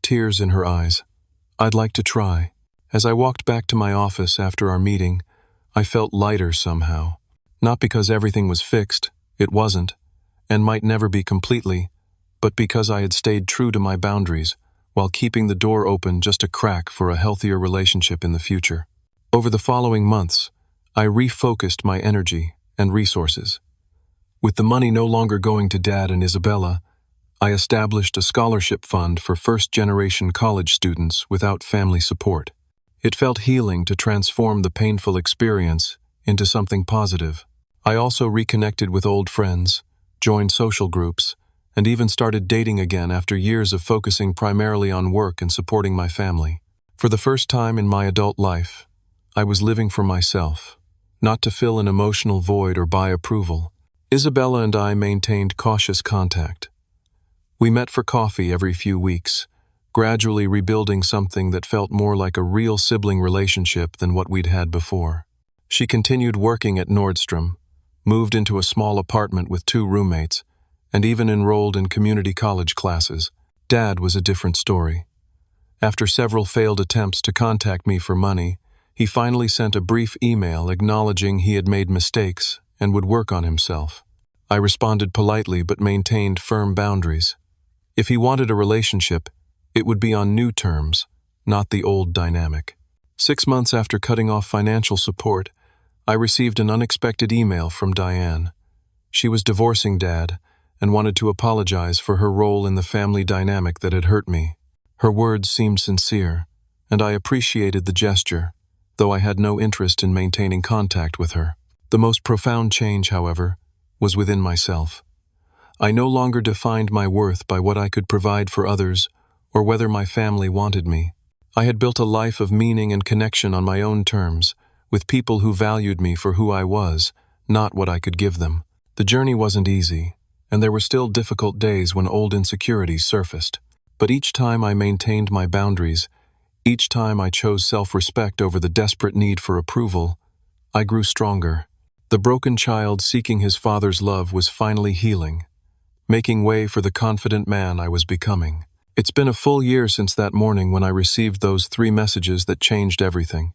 tears in her eyes. "I'd like to try." As I walked back to my office after our meeting, I felt lighter somehow. Not because everything was fixed, it wasn't, and might never be completely, but because I had stayed true to my boundaries, while keeping the door open just a crack for a healthier relationship in the future. Over the following months, I refocused my energy and resources. With the money no longer going to Dad and Isabella, I established a scholarship fund for first-generation college students without family support. It felt healing to transform the painful experience into something positive. I also reconnected with old friends, joined social groups, and even started dating again after years of focusing primarily on work and supporting my family. For the first time in my adult life, I was living for myself, not to fill an emotional void or buy approval. Isabella and I maintained cautious contact. We met for coffee every few weeks, gradually rebuilding something that felt more like a real sibling relationship than what we'd had before. She continued working at Nordstrom, moved into a small apartment with 2 roommates, and even enrolled in community college classes. Dad was a different story. After several failed attempts to contact me for money, he finally sent a brief email acknowledging he had made mistakes and would work on himself. I responded politely but maintained firm boundaries. If he wanted a relationship, it would be on new terms, not the old dynamic. 6 months after cutting off financial support, I received an unexpected email from Diane. She was divorcing Dad and wanted to apologize for her role in the family dynamic that had hurt me. Her words seemed sincere, and I appreciated the gesture, though I had no interest in maintaining contact with her. The most profound change, however, was within myself. I no longer defined my worth by what I could provide for others or whether my family wanted me. I had built a life of meaning and connection on my own terms, with people who valued me for who I was, not what I could give them. The journey wasn't easy, and there were still difficult days when old insecurities surfaced. But each time I maintained my boundaries, each time I chose self-respect over the desperate need for approval, I grew stronger. The broken child seeking his father's love was finally healing, making way for the confident man I was becoming. It's been a full year since that morning when I received those 3 messages that changed everything.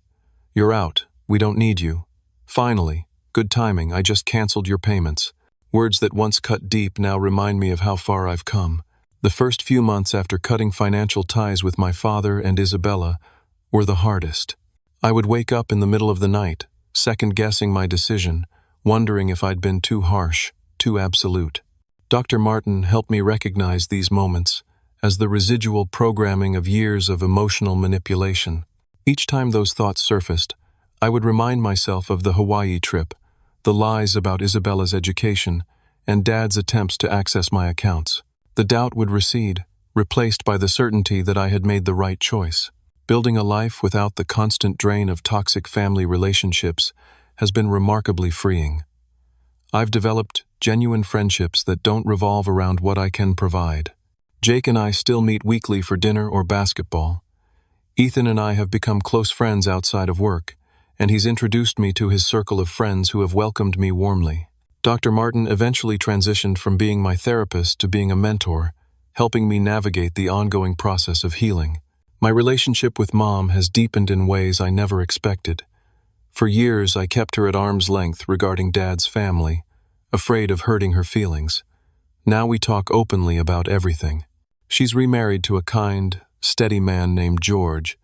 "You're out. We don't need you." "Finally. Good timing. I just canceled your payments." Words that once cut deep now remind me of how far I've come. The first few months after cutting financial ties with my father and Isabella were the hardest. I would wake up in the middle of the night, second-guessing my decision, wondering if I'd been too harsh, too absolute. Dr. Martin helped me recognize these moments as the residual programming of years of emotional manipulation. Each time those thoughts surfaced, I would remind myself of the Hawaii trip, the lies about Isabella's education, and Dad's attempts to access my accounts. The doubt would recede, replaced by the certainty that I had made the right choice. Building a life without the constant drain of toxic family relationships has been remarkably freeing. I've developed genuine friendships that don't revolve around what I can provide. Jake and I still meet weekly for dinner or basketball. Ethan and I have become close friends outside of work, and he's introduced me to his circle of friends who have welcomed me warmly. Dr. Martin eventually transitioned from being my therapist to being a mentor, helping me navigate the ongoing process of healing. My relationship with Mom has deepened in ways I never expected. For years, I kept her at arm's length regarding Dad's family, afraid of hurting her feelings. Now we talk openly about everything. She's remarried to a kind, steady man named George,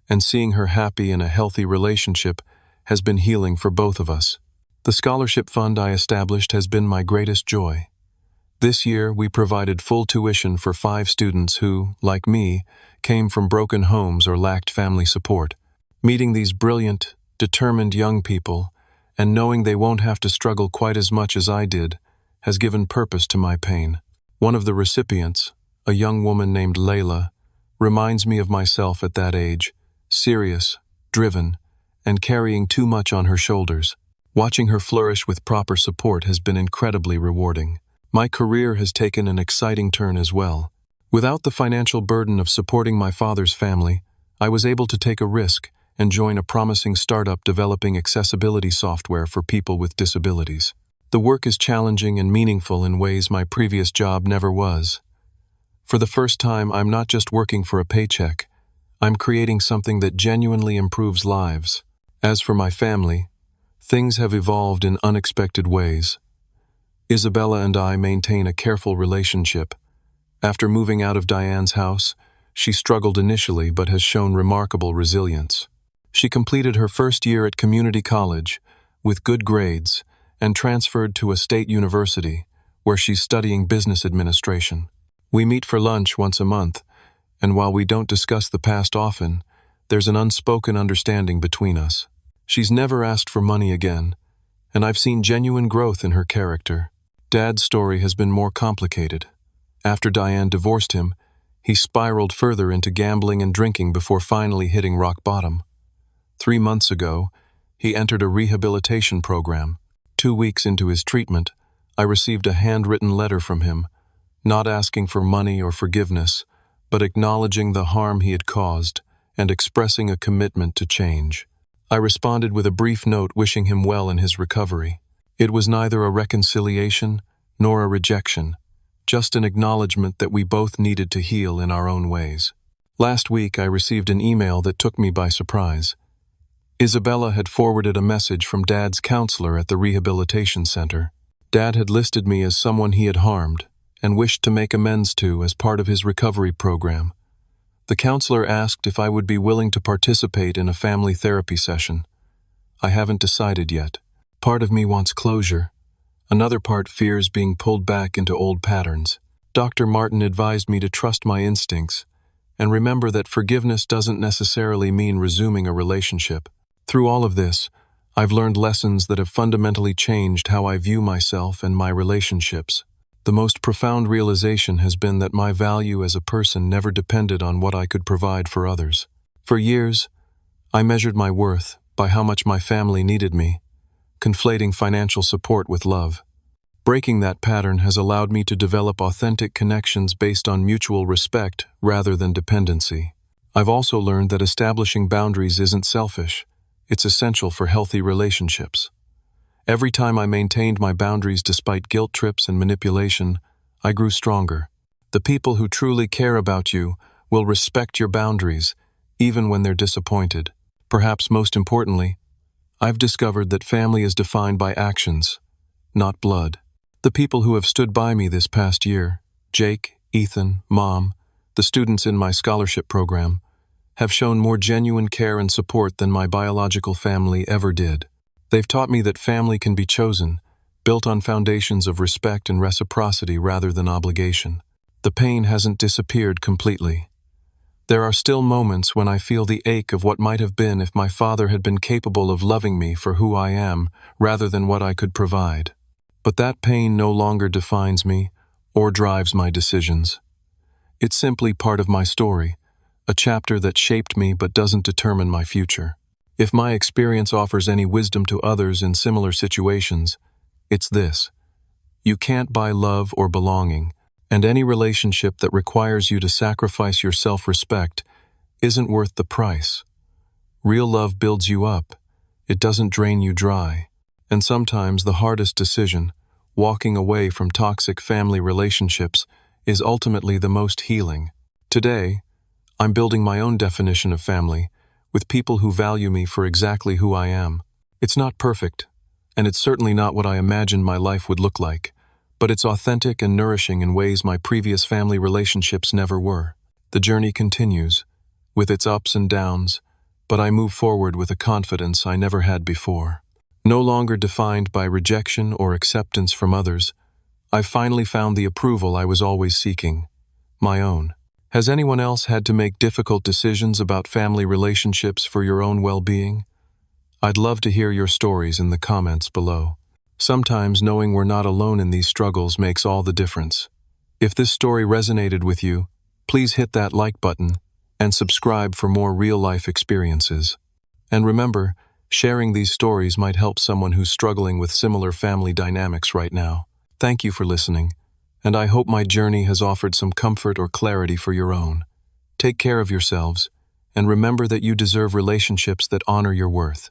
and seeing her happy in a healthy relationship has been healing for both of us. The scholarship fund I established has been my greatest joy. This year, we provided full tuition for 5 students who, like me, came from broken homes or lacked family support. Meeting these brilliant, determined young people, and knowing they won't have to struggle quite as much as I did, has given purpose to my pain. One of the recipients, a young woman named Layla, reminds me of myself at that age, serious, driven, and carrying too much on her shoulders. Watching her flourish with proper support has been incredibly rewarding. My career has taken an exciting turn as well. Without the financial burden of supporting my father's family, I was able to take a risk and join a promising startup developing accessibility software for people with disabilities. The work is challenging and meaningful in ways my previous job never was. For the first time, I'm not just working for a paycheck. I'm creating something that genuinely improves lives. As for my family, things have evolved in unexpected ways. Isabella and I maintain a careful relationship. After moving out of Diane's house, she struggled initially but has shown remarkable resilience. She completed her first year at community college with good grades and transferred to a state university where she's studying business administration. We meet for lunch once a month, and while we don't discuss the past often, there's an unspoken understanding between us. She's never asked for money again, and I've seen genuine growth in her character. Dad's story has been more complicated. After Diane divorced him, he spiraled further into gambling and drinking before finally hitting rock bottom. 3 months ago, he entered a rehabilitation program. 2 weeks into his treatment, I received a handwritten letter from him, not asking for money or forgiveness, but acknowledging the harm he had caused and expressing a commitment to change. I responded with a brief note wishing him well in his recovery. It was neither a reconciliation nor a rejection, just an acknowledgement that we both needed to heal in our own ways. Last week, I received an email that took me by surprise. Isabella had forwarded a message from Dad's counselor at the rehabilitation center. Dad had listed me as someone he had harmed and wished to make amends to as part of his recovery program. The counselor asked if I would be willing to participate in a family therapy session. I haven't decided yet. Part of me wants closure. Another part fears being pulled back into old patterns. Dr. Martin advised me to trust my instincts and remember that forgiveness doesn't necessarily mean resuming a relationship. Through all of this, I've learned lessons that have fundamentally changed how I view myself and my relationships. The most profound realization has been that my value as a person never depended on what I could provide for others. For years, I measured my worth by how much my family needed me, conflating financial support with love. Breaking that pattern has allowed me to develop authentic connections based on mutual respect rather than dependency. I've also learned that establishing boundaries isn't selfish. It's essential for healthy relationships. Every time I maintained my boundaries despite guilt trips and manipulation, I grew stronger. The people who truly care about you will respect your boundaries, even when they're disappointed. Perhaps most importantly, I've discovered that family is defined by actions, not blood. The people who have stood by me this past year, Jake, Ethan, Mom, the students in my scholarship program, have shown more genuine care and support than my biological family ever did. They've taught me that family can be chosen, built on foundations of respect and reciprocity rather than obligation. The pain hasn't disappeared completely. There are still moments when I feel the ache of what might have been if my father had been capable of loving me for who I am rather than what I could provide. But that pain no longer defines me or drives my decisions. It's simply part of my story, a chapter that shaped me but doesn't determine my future. If my experience offers any wisdom to others in similar situations, it's this: you can't buy love or belonging, and any relationship that requires you to sacrifice your self-respect isn't worth the price. Real love builds you up. It doesn't drain you dry. And sometimes the hardest decision, walking away from toxic family relationships, is ultimately the most healing. Today, I'm building my own definition of family, with people who value me for exactly who I am. It's not perfect, and it's certainly not what I imagined my life would look like, but it's authentic and nourishing in ways my previous family relationships never were. The journey continues, with its ups and downs, but I move forward with a confidence I never had before. No longer defined by rejection or acceptance from others, I've finally found the approval I was always seeking, my own. Has anyone else had to make difficult decisions about family relationships for your own well-being? I'd love to hear your stories in the comments below. Sometimes knowing we're not alone in these struggles makes all the difference. If this story resonated with you, please hit that like button and subscribe for more real-life experiences. And remember, sharing these stories might help someone who's struggling with similar family dynamics right now. Thank you for listening, and I hope my journey has offered some comfort or clarity for your own. Take care of yourselves, and remember that you deserve relationships that honor your worth.